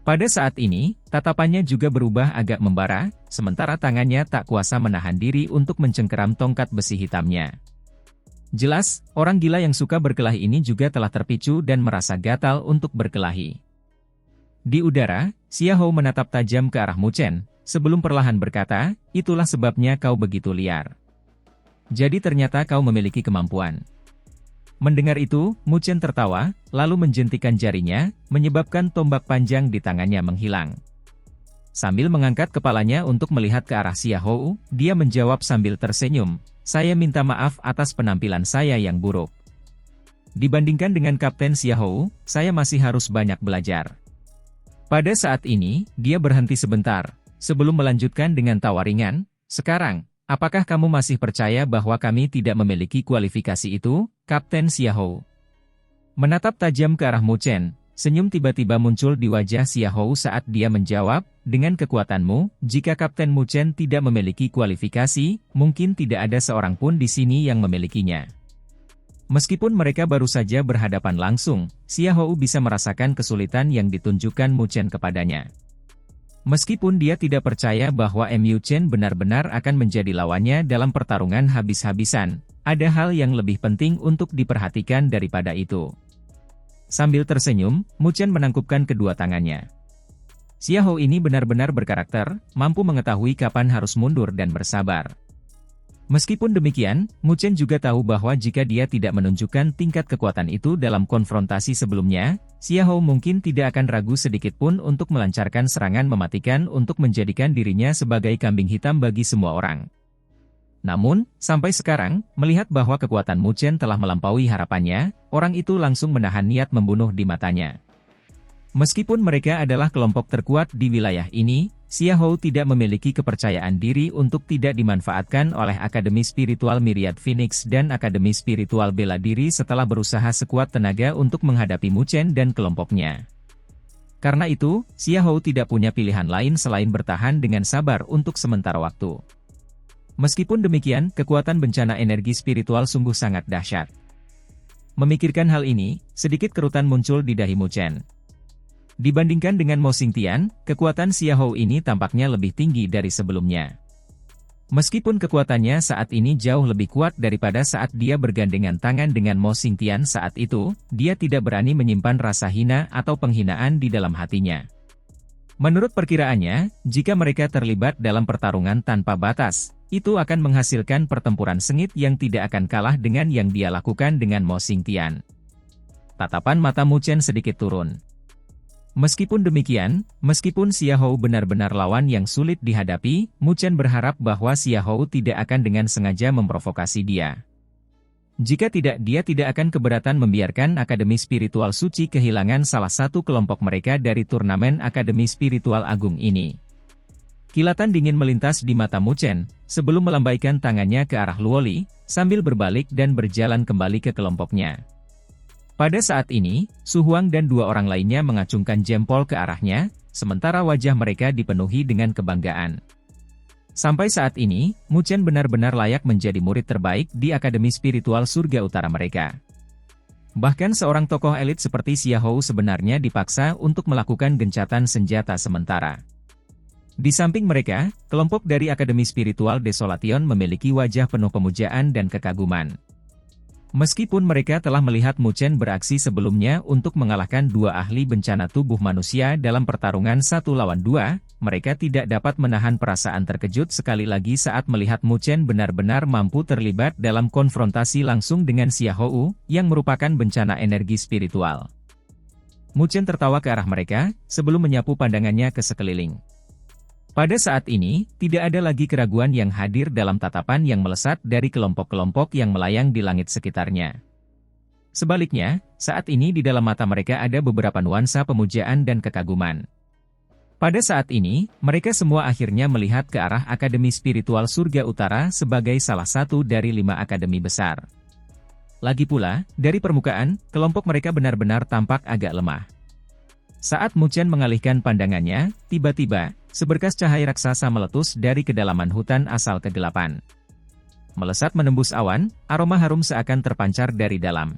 Pada saat ini, tatapannya juga berubah agak membara, sementara tangannya tak kuasa menahan diri untuk mencengkeram tongkat besi hitamnya. Jelas, orang gila yang suka berkelahi ini juga telah terpicu dan merasa gatal untuk berkelahi. Di udara, Xiaohou menatap tajam ke arah Mu Chen, sebelum perlahan berkata, itulah sebabnya kau begitu liar. Jadi ternyata kau memiliki kemampuan. Mendengar itu, Mu Chen tertawa, lalu menjentikan jarinya, menyebabkan tombak panjang di tangannya menghilang. Sambil mengangkat kepalanya untuk melihat ke arah Xiaohou, dia menjawab sambil tersenyum, saya minta maaf atas penampilan saya yang buruk. Dibandingkan dengan Kapten Xiaohou, saya masih harus banyak belajar. Pada saat ini, dia berhenti sebentar, sebelum melanjutkan dengan tawa ringan, sekarang, apakah kamu masih percaya bahwa kami tidak memiliki kualifikasi itu, Kapten Xiaohou? Menatap tajam ke arah Mu Chen, senyum tiba-tiba muncul di wajah Xiaohou saat dia menjawab, dengan kekuatanmu, jika Kapten Mu Chen tidak memiliki kualifikasi, mungkin tidak ada seorang pun di sini yang memilikinya. Meskipun mereka baru saja berhadapan langsung, Xiaohou bisa merasakan kesulitan yang ditunjukkan Mu Chen kepadanya. Meskipun dia tidak percaya bahwa Mu Chen benar-benar akan menjadi lawannya dalam pertarungan habis-habisan, ada hal yang lebih penting untuk diperhatikan daripada itu. Sambil tersenyum, Mu Chen menangkupkan kedua tangannya. Xiaohou ini benar-benar berkarakter, mampu mengetahui kapan harus mundur dan bersabar. Meskipun demikian, Mu Chen juga tahu bahwa jika dia tidak menunjukkan tingkat kekuatan itu dalam konfrontasi sebelumnya, Xiaohou mungkin tidak akan ragu sedikit pun untuk melancarkan serangan mematikan untuk menjadikan dirinya sebagai kambing hitam bagi semua orang. Namun, sampai sekarang, melihat bahwa kekuatan Mu Chen telah melampaui harapannya, orang itu langsung menahan niat membunuh di matanya. Meskipun mereka adalah kelompok terkuat di wilayah ini, Xiaohou tidak memiliki kepercayaan diri untuk tidak dimanfaatkan oleh Akademi Spiritual Myriad Phoenix dan Akademi Spiritual Bela Diri setelah berusaha sekuat tenaga untuk menghadapi Mu Chen dan kelompoknya. Karena itu, Xiaohou tidak punya pilihan lain selain bertahan dengan sabar untuk sementara waktu. Meskipun demikian, kekuatan bencana energi spiritual sungguh sangat dahsyat. Memikirkan hal ini, sedikit kerutan muncul di dahi Mu Chen. Dibandingkan dengan Mo Xingtian, kekuatan Xiahou ini tampaknya lebih tinggi dari sebelumnya. Meskipun kekuatannya saat ini jauh lebih kuat daripada saat dia bergandengan tangan dengan Mo Xingtian saat itu, dia tidak berani menyimpan rasa hina atau penghinaan di dalam hatinya. Menurut perkiraannya, jika mereka terlibat dalam pertarungan tanpa batas, itu akan menghasilkan pertempuran sengit yang tidak akan kalah dengan yang dia lakukan dengan Mo Xingtian. Tatapan mata Mu Chen sedikit turun. Meskipun demikian, meskipun Xiahou benar-benar lawan yang sulit dihadapi, Mu Chen berharap bahwa Xiahou tidak akan dengan sengaja memprovokasi dia. Jika tidak, dia tidak akan keberatan membiarkan Akademi Spiritual Suci kehilangan salah satu kelompok mereka dari turnamen Akademi Spiritual Agung ini. Kilatan dingin melintas di mata Mu Chen, sebelum melambaikan tangannya ke arah Luoli, sambil berbalik dan berjalan kembali ke kelompoknya. Pada saat ini, Su Huang dan dua orang lainnya mengacungkan jempol ke arahnya, sementara wajah mereka dipenuhi dengan kebanggaan. Sampai saat ini, Mu Chen benar-benar layak menjadi murid terbaik di Akademi Spiritual Surga Utara mereka. Bahkan seorang tokoh elit seperti Xiahou sebenarnya dipaksa untuk melakukan gencatan senjata sementara. Di samping mereka, kelompok dari Akademi Spiritual Desolation memiliki wajah penuh pemujaan dan kekaguman. Meskipun mereka telah melihat Mu Chen beraksi sebelumnya untuk mengalahkan dua ahli bencana tubuh manusia dalam pertarungan 1 lawan 2, mereka tidak dapat menahan perasaan terkejut sekali lagi saat melihat Mu Chen benar-benar mampu terlibat dalam konfrontasi langsung dengan Xiahou, yang merupakan bencana energi spiritual. Mu Chen tertawa ke arah mereka, sebelum menyapu pandangannya ke sekeliling. Pada saat ini, tidak ada lagi keraguan yang hadir dalam tatapan yang melesat dari kelompok-kelompok yang melayang di langit sekitarnya. Sebaliknya, saat ini di dalam mata mereka ada beberapa nuansa pemujaan dan kekaguman. Pada saat ini, mereka semua akhirnya melihat ke arah Akademi Spiritual Surga Utara sebagai salah satu dari 5 akademi besar. Lagi pula, dari permukaan, kelompok mereka benar-benar tampak agak lemah. Saat Mu Chen mengalihkan pandangannya, tiba-tiba, seberkas cahaya raksasa meletus dari kedalaman hutan asal kegelapan. Melesat menembus awan, aroma harum seakan terpancar dari dalam.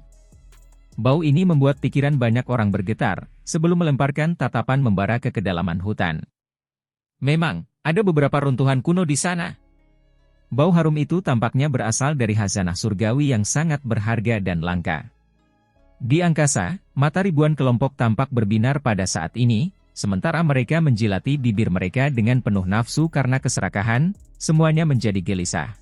Bau ini membuat pikiran banyak orang bergetar, sebelum melemparkan tatapan membara ke kedalaman hutan. Memang, ada beberapa runtuhan kuno di sana. Bau harum itu tampaknya berasal dari khazanah surgawi yang sangat berharga dan langka. Di angkasa, mata ribuan kelompok tampak berbinar pada saat ini, sementara mereka menjilati bibir mereka dengan penuh nafsu karena keserakahan, semuanya menjadi gelisah.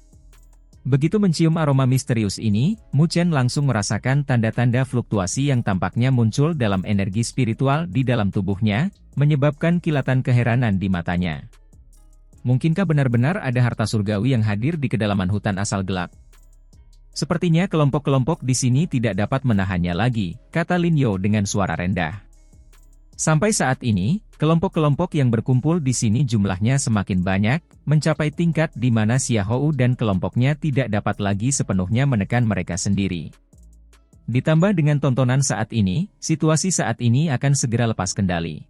Begitu mencium aroma misterius ini, Mu Chen langsung merasakan tanda-tanda fluktuasi yang tampaknya muncul dalam energi spiritual di dalam tubuhnya, menyebabkan kilatan keheranan di matanya. Mungkinkah benar-benar ada harta surgawi yang hadir di kedalaman hutan asal gelap? Sepertinya kelompok-kelompok di sini tidak dapat menahannya lagi, kata Lin Yo dengan suara rendah. Sampai saat ini, kelompok-kelompok yang berkumpul di sini jumlahnya semakin banyak, mencapai tingkat di mana Xiahou dan kelompoknya tidak dapat lagi sepenuhnya menekan mereka sendiri. Ditambah dengan tontonan saat ini, situasi saat ini akan segera lepas kendali.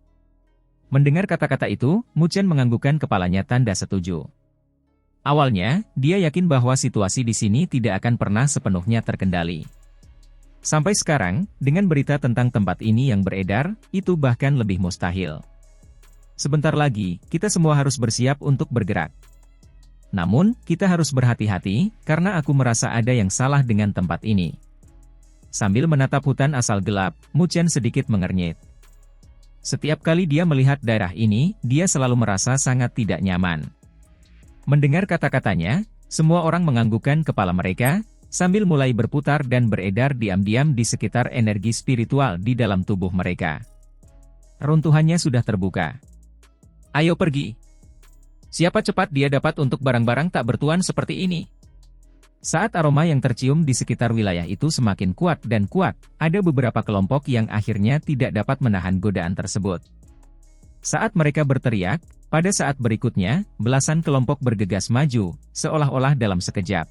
Mendengar kata-kata itu, Mu Chen menganggukkan kepalanya tanda setuju. Awalnya, dia yakin bahwa situasi di sini tidak akan pernah sepenuhnya terkendali. Sampai sekarang, dengan berita tentang tempat ini yang beredar, itu bahkan lebih mustahil. Sebentar lagi, kita semua harus bersiap untuk bergerak. Namun, kita harus berhati-hati, karena aku merasa ada yang salah dengan tempat ini. Sambil menatap hutan asal gelap, Mu Chen sedikit mengernyit. Setiap kali dia melihat daerah ini, dia selalu merasa sangat tidak nyaman. Mendengar kata-katanya, semua orang menganggukkan kepala mereka, sambil mulai berputar dan beredar diam-diam di sekitar energi spiritual di dalam tubuh mereka. Runtuhannya sudah terbuka. Ayo pergi. Siapa cepat dia dapat untuk barang-barang tak bertuan seperti ini? Saat aroma yang tercium di sekitar wilayah itu semakin kuat, ada beberapa kelompok yang akhirnya tidak dapat menahan godaan tersebut. Saat mereka berteriak, pada saat berikutnya, belasan kelompok bergegas maju, seolah-olah dalam sekejap.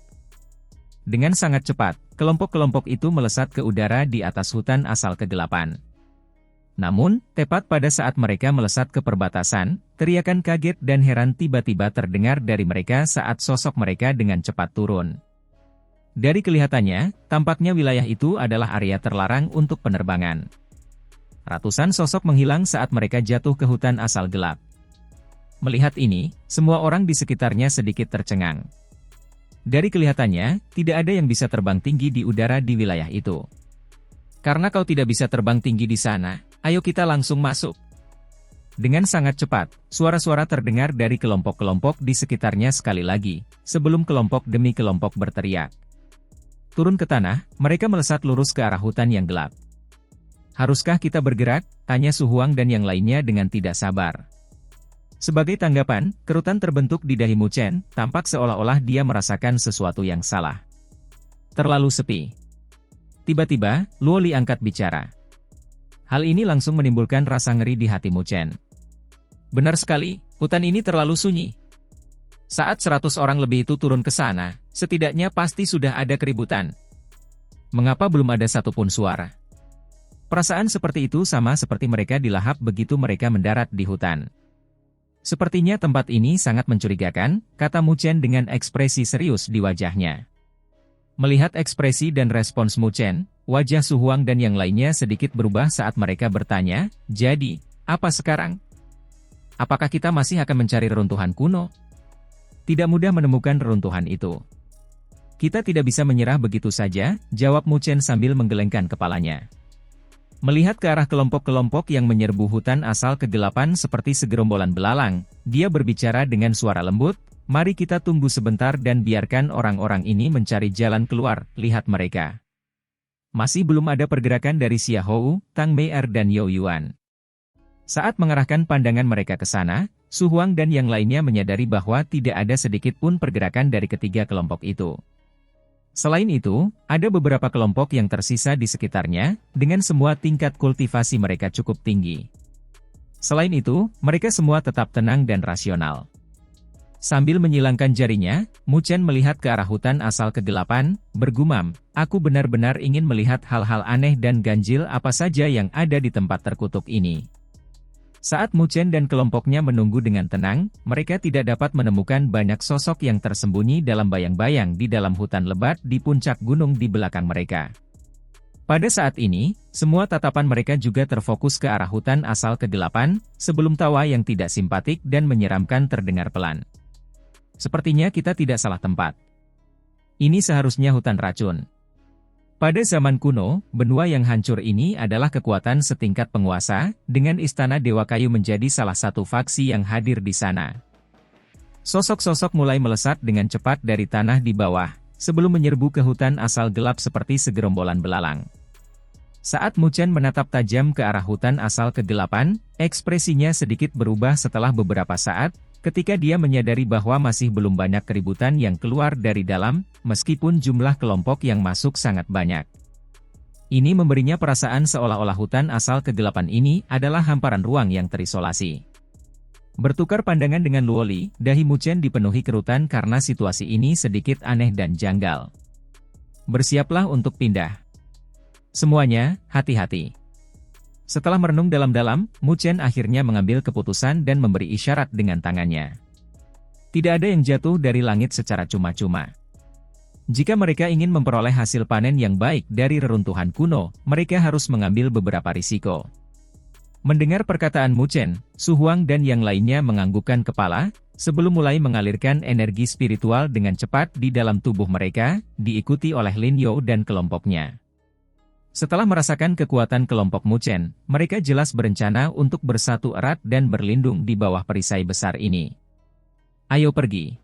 Dengan sangat cepat, kelompok-kelompok itu melesat ke udara di atas hutan asal kegelapan. Namun, tepat pada saat mereka melesat ke perbatasan, teriakan kaget dan heran tiba-tiba terdengar dari mereka saat sosok mereka dengan cepat turun. Dari kelihatannya, tampaknya wilayah itu adalah area terlarang untuk penerbangan. Ratusan sosok menghilang saat mereka jatuh ke hutan asal gelap. Melihat ini, semua orang di sekitarnya sedikit tercengang. Dari kelihatannya, tidak ada yang bisa terbang tinggi di udara di wilayah itu. Karena kau tidak bisa terbang tinggi di sana, ayo kita langsung masuk. Dengan sangat cepat, suara-suara terdengar dari kelompok-kelompok di sekitarnya sekali lagi, sebelum kelompok demi kelompok berteriak. Turun ke tanah, mereka melesat lurus ke arah hutan yang gelap. Haruskah kita bergerak? Tanya Su Huang dan yang lainnya dengan tidak sabar. Sebagai tanggapan, kerutan terbentuk di dahi Mu Chen, tampak seolah-olah dia merasakan sesuatu yang salah. Terlalu sepi. Tiba-tiba, Luo Li angkat bicara. Hal ini langsung menimbulkan rasa ngeri di hati Mu Chen. Benar sekali, hutan ini terlalu sunyi. Saat 100 orang lebih itu turun ke sana, setidaknya pasti sudah ada keributan. Mengapa belum ada satupun suara? Perasaan seperti itu sama seperti mereka dilahap begitu mereka mendarat di hutan. Sepertinya tempat ini sangat mencurigakan, kata Mu Chen dengan ekspresi serius di wajahnya. Melihat ekspresi dan respons Mu Chen, wajah Su Huang dan yang lainnya sedikit berubah saat mereka bertanya, jadi, apa sekarang? Apakah kita masih akan mencari reruntuhan kuno? Tidak mudah menemukan reruntuhan itu. Kita tidak bisa menyerah begitu saja, jawab Mu Chen sambil menggelengkan kepalanya. Melihat ke arah kelompok-kelompok yang menyerbu hutan asal kegelapan seperti segerombolan belalang, dia berbicara dengan suara lembut, mari kita tunggu sebentar dan biarkan orang-orang ini mencari jalan keluar, lihat mereka. Masih belum ada pergerakan dari Xia Hou, Tang Mei'er dan You Yuan. Saat mengarahkan pandangan mereka ke sana, Su Huang dan yang lainnya menyadari bahwa tidak ada sedikit pun pergerakan dari ketiga kelompok itu. Selain itu, ada beberapa kelompok yang tersisa di sekitarnya, dengan semua tingkat kultivasi mereka cukup tinggi. Selain itu, mereka semua tetap tenang dan rasional. Sambil menyilangkan jarinya, Mu Chen melihat ke arah hutan asal kegelapan, bergumam, aku benar-benar ingin melihat hal-hal aneh dan ganjil apa saja yang ada di tempat terkutuk ini. Saat Mu Chen dan kelompoknya menunggu dengan tenang, mereka tidak dapat menemukan banyak sosok yang tersembunyi dalam bayang-bayang di dalam hutan lebat di puncak gunung di belakang mereka. Pada saat ini, semua tatapan mereka juga terfokus ke arah hutan asal kegelapan, sebelum tawa yang tidak simpatik dan menyeramkan terdengar pelan. Sepertinya kita tidak salah tempat. Ini seharusnya hutan racun. Pada zaman kuno, benua yang hancur ini adalah kekuatan setingkat penguasa, dengan istana Dewa Kayu menjadi salah satu faksi yang hadir di sana. Sosok-sosok mulai melesat dengan cepat dari tanah di bawah, sebelum menyerbu ke hutan asal gelap seperti segerombolan belalang. Saat Mu Chen menatap tajam ke arah hutan asal kegelapan, ekspresinya sedikit berubah setelah beberapa saat, ketika dia menyadari bahwa masih belum banyak keributan yang keluar dari dalam, meskipun jumlah kelompok yang masuk sangat banyak. Ini memberinya perasaan seolah-olah hutan asal kegelapan ini adalah hamparan ruang yang terisolasi. Bertukar pandangan dengan Luo Li, dahi Mu Chen dipenuhi kerutan karena situasi ini sedikit aneh dan janggal. Bersiaplah untuk pindah. Semuanya, hati-hati. Setelah merenung dalam-dalam, Mu Chen akhirnya mengambil keputusan dan memberi isyarat dengan tangannya. Tidak ada yang jatuh dari langit secara cuma-cuma. Jika mereka ingin memperoleh hasil panen yang baik dari reruntuhan kuno, mereka harus mengambil beberapa risiko. Mendengar perkataan Mu Chen, Su Huang dan yang lainnya menganggukkan kepala, sebelum mulai mengalirkan energi spiritual dengan cepat di dalam tubuh mereka, diikuti oleh Lin You dan kelompoknya. Setelah merasakan kekuatan kelompok Mu Chen, mereka jelas berencana untuk bersatu erat dan berlindung di bawah perisai besar ini. Ayo pergi.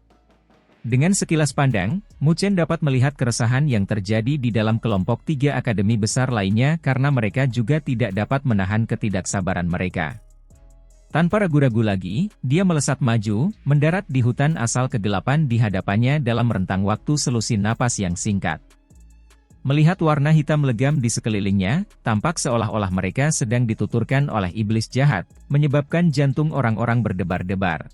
Dengan sekilas pandang, Mu Chen dapat melihat keresahan yang terjadi di dalam kelompok tiga akademi besar lainnya karena mereka juga tidak dapat menahan ketidaksabaran mereka. Tanpa ragu-ragu lagi, dia melesat maju, mendarat di hutan asal kegelapan di hadapannya dalam rentang waktu selusin napas yang singkat. Melihat warna hitam legam di sekelilingnya, tampak seolah-olah mereka sedang dituturkan oleh iblis jahat, menyebabkan jantung orang-orang berdebar-debar.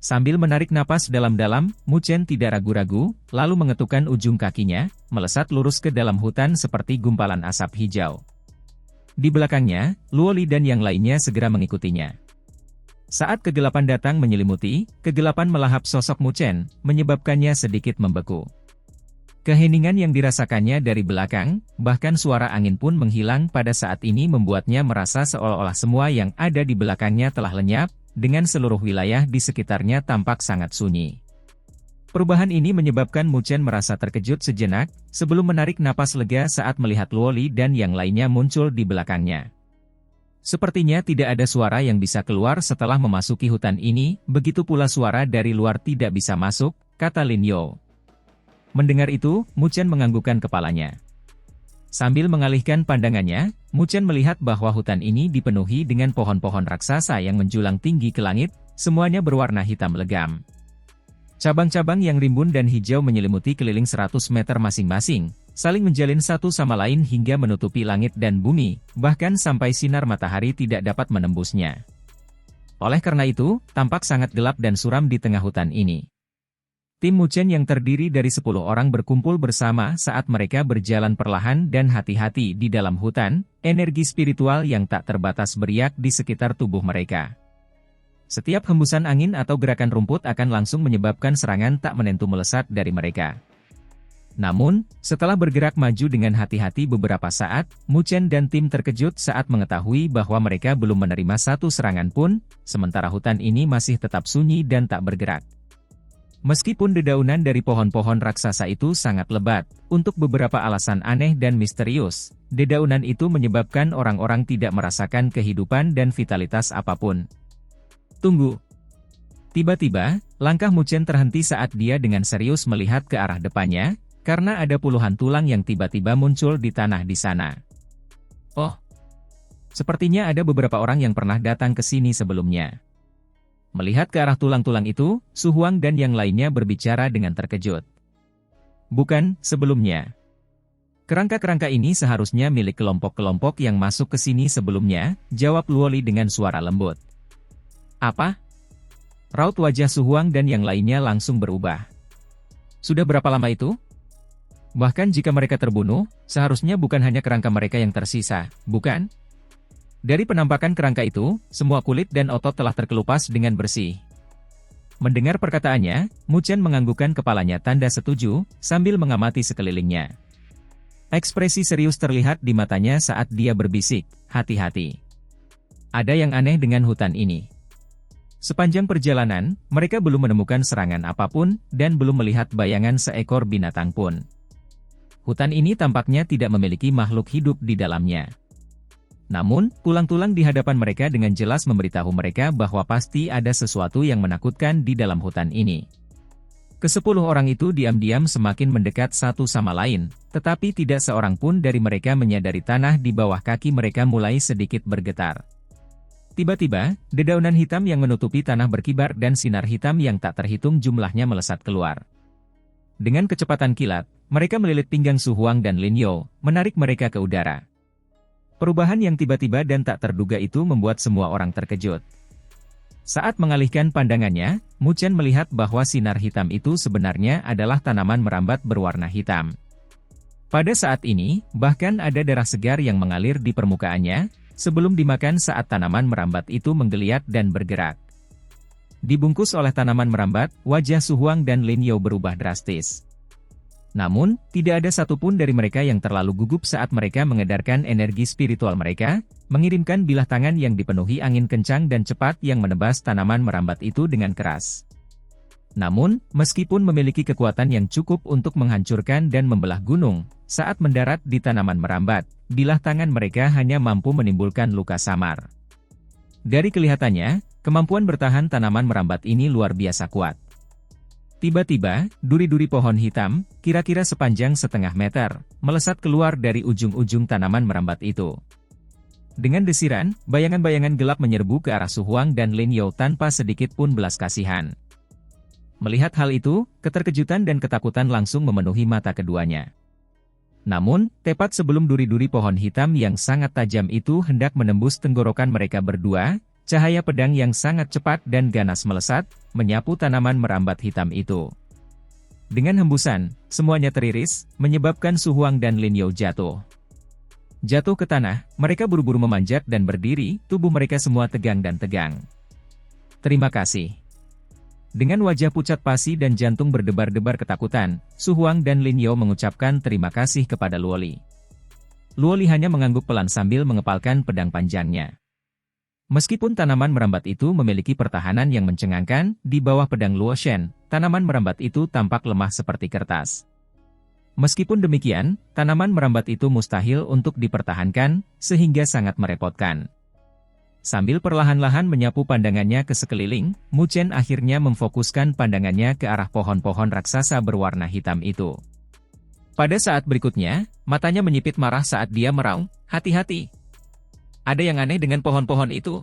Sambil menarik napas dalam-dalam, Mu Chen tidak ragu-ragu, lalu mengetukkan ujung kakinya, melesat lurus ke dalam hutan seperti gumpalan asap hijau. Di belakangnya, Luo Li dan yang lainnya segera mengikutinya. Saat kegelapan datang menyelimuti, kegelapan melahap sosok Mu Chen, menyebabkannya sedikit membeku. Keheningan yang dirasakannya dari belakang, bahkan suara angin pun menghilang pada saat ini membuatnya merasa seolah-olah semua yang ada di belakangnya telah lenyap, dengan seluruh wilayah di sekitarnya tampak sangat sunyi. Perubahan ini menyebabkan Mu Chen merasa terkejut sejenak, sebelum menarik napas lega saat melihat Luo Li dan yang lainnya muncul di belakangnya. Sepertinya tidak ada suara yang bisa keluar setelah memasuki hutan ini, begitu pula suara dari luar tidak bisa masuk, kata Lin Yao. Mendengar itu, Mu Chen menganggukkan kepalanya. Sambil mengalihkan pandangannya, Mu Chen melihat bahwa hutan ini dipenuhi dengan pohon-pohon raksasa yang menjulang tinggi ke langit, semuanya berwarna hitam legam. Cabang-cabang yang rimbun dan hijau menyelimuti keliling 100 meter masing-masing, saling menjalin satu sama lain hingga menutupi langit dan bumi, bahkan sampai sinar matahari tidak dapat menembusnya. Oleh karena itu, tampak sangat gelap dan suram di tengah hutan ini. Tim Mu Chen yang terdiri dari 10 orang berkumpul bersama saat mereka berjalan perlahan dan hati-hati di dalam hutan, energi spiritual yang tak terbatas beriak di sekitar tubuh mereka. Setiap hembusan angin atau gerakan rumput akan langsung menyebabkan serangan tak menentu melesat dari mereka. Namun, setelah bergerak maju dengan hati-hati beberapa saat, Mu Chen dan tim terkejut saat mengetahui bahwa mereka belum menerima satu serangan pun, sementara hutan ini masih tetap sunyi dan tak bergerak. Meskipun dedaunan dari pohon-pohon raksasa itu sangat lebat, untuk beberapa alasan aneh dan misterius, dedaunan itu menyebabkan orang-orang tidak merasakan kehidupan dan vitalitas apapun. Tunggu. Tiba-tiba, langkah Mu Chen terhenti saat dia dengan serius melihat ke arah depannya, karena ada puluhan tulang yang tiba-tiba muncul di tanah di sana. Oh, sepertinya ada beberapa orang yang pernah datang ke sini sebelumnya. Melihat ke arah tulang-tulang itu, Su Huang dan yang lainnya berbicara dengan terkejut. Bukan, sebelumnya. Kerangka-kerangka ini seharusnya milik kelompok-kelompok yang masuk ke sini sebelumnya, jawab Luo Li dengan suara lembut. Apa? Raut wajah Su Huang dan yang lainnya langsung berubah. Sudah berapa lama itu? Bahkan jika mereka terbunuh, seharusnya bukan hanya kerangka mereka yang tersisa, bukan? Dari penampakan kerangka itu, semua kulit dan otot telah terkelupas dengan bersih. Mendengar perkataannya, Mu Chen menganggukkan kepalanya tanda setuju, sambil mengamati sekelilingnya. Ekspresi serius terlihat di matanya saat dia berbisik, hati-hati. Ada yang aneh dengan hutan ini. Sepanjang perjalanan, mereka belum menemukan serangan apapun, dan belum melihat bayangan seekor binatang pun. Hutan ini tampaknya tidak memiliki makhluk hidup di dalamnya. Namun, tulang-tulang di hadapan mereka dengan jelas memberitahu mereka bahwa pasti ada sesuatu yang menakutkan di dalam hutan ini. Ke-10 orang itu diam-diam semakin mendekat satu sama lain, tetapi tidak seorang pun dari mereka menyadari tanah di bawah kaki mereka mulai sedikit bergetar. Tiba-tiba, dedaunan hitam yang menutupi tanah berkibar dan sinar hitam yang tak terhitung jumlahnya melesat keluar. Dengan kecepatan kilat, mereka melilit pinggang Su Huang dan Lin Yao, menarik mereka ke udara. Perubahan yang tiba-tiba dan tak terduga itu membuat semua orang terkejut. Saat mengalihkan pandangannya, Mu Chen melihat bahwa sinar hitam itu sebenarnya adalah tanaman merambat berwarna hitam. Pada saat ini, bahkan ada darah segar yang mengalir di permukaannya, sebelum dimakan saat tanaman merambat itu menggeliat dan bergerak. Dibungkus oleh tanaman merambat, wajah Su Huang dan Lin Yao berubah drastis. Namun, tidak ada satupun dari mereka yang terlalu gugup saat mereka mengedarkan energi spiritual mereka, mengirimkan bilah tangan yang dipenuhi angin kencang dan cepat yang menebas tanaman merambat itu dengan keras. Namun, meskipun memiliki kekuatan yang cukup untuk menghancurkan dan membelah gunung, saat mendarat di tanaman merambat, bilah tangan mereka hanya mampu menimbulkan luka samar. Dari kelihatannya, kemampuan bertahan tanaman merambat ini luar biasa kuat. Tiba-tiba, duri-duri pohon hitam, kira-kira sepanjang setengah meter, melesat keluar dari ujung-ujung tanaman merambat itu. Dengan desiran, bayangan-bayangan gelap menyerbu ke arah Su Huang dan Lin Yao tanpa sedikit pun belas kasihan. Melihat hal itu, keterkejutan dan ketakutan langsung memenuhi mata keduanya. Namun, tepat sebelum duri-duri pohon hitam yang sangat tajam itu hendak menembus tenggorokan mereka berdua, cahaya pedang yang sangat cepat dan ganas melesat, menyapu tanaman merambat hitam itu. Dengan hembusan, semuanya teriris, menyebabkan Su Huang dan Lin Yao jatuh. Jatuh ke tanah, mereka buru-buru memanjat dan berdiri, tubuh mereka semua tegang dan tegang. Terima kasih. Dengan wajah pucat pasi dan jantung berdebar-debar ketakutan, Su Huang dan Lin Yao mengucapkan terima kasih kepada Luoli. Luoli hanya mengangguk pelan sambil mengepalkan pedang panjangnya. Meskipun tanaman merambat itu memiliki pertahanan yang mencengangkan, di bawah pedang Luo Shen, tanaman merambat itu tampak lemah seperti kertas. Meskipun demikian, tanaman merambat itu mustahil untuk dipertahankan, sehingga sangat merepotkan. Sambil perlahan-lahan menyapu pandangannya ke sekeliling, Mu Chen akhirnya memfokuskan pandangannya ke arah pohon-pohon raksasa berwarna hitam itu. Pada saat berikutnya, matanya menyipit marah saat dia meraung, "Hati-hati! Ada yang aneh dengan pohon-pohon itu."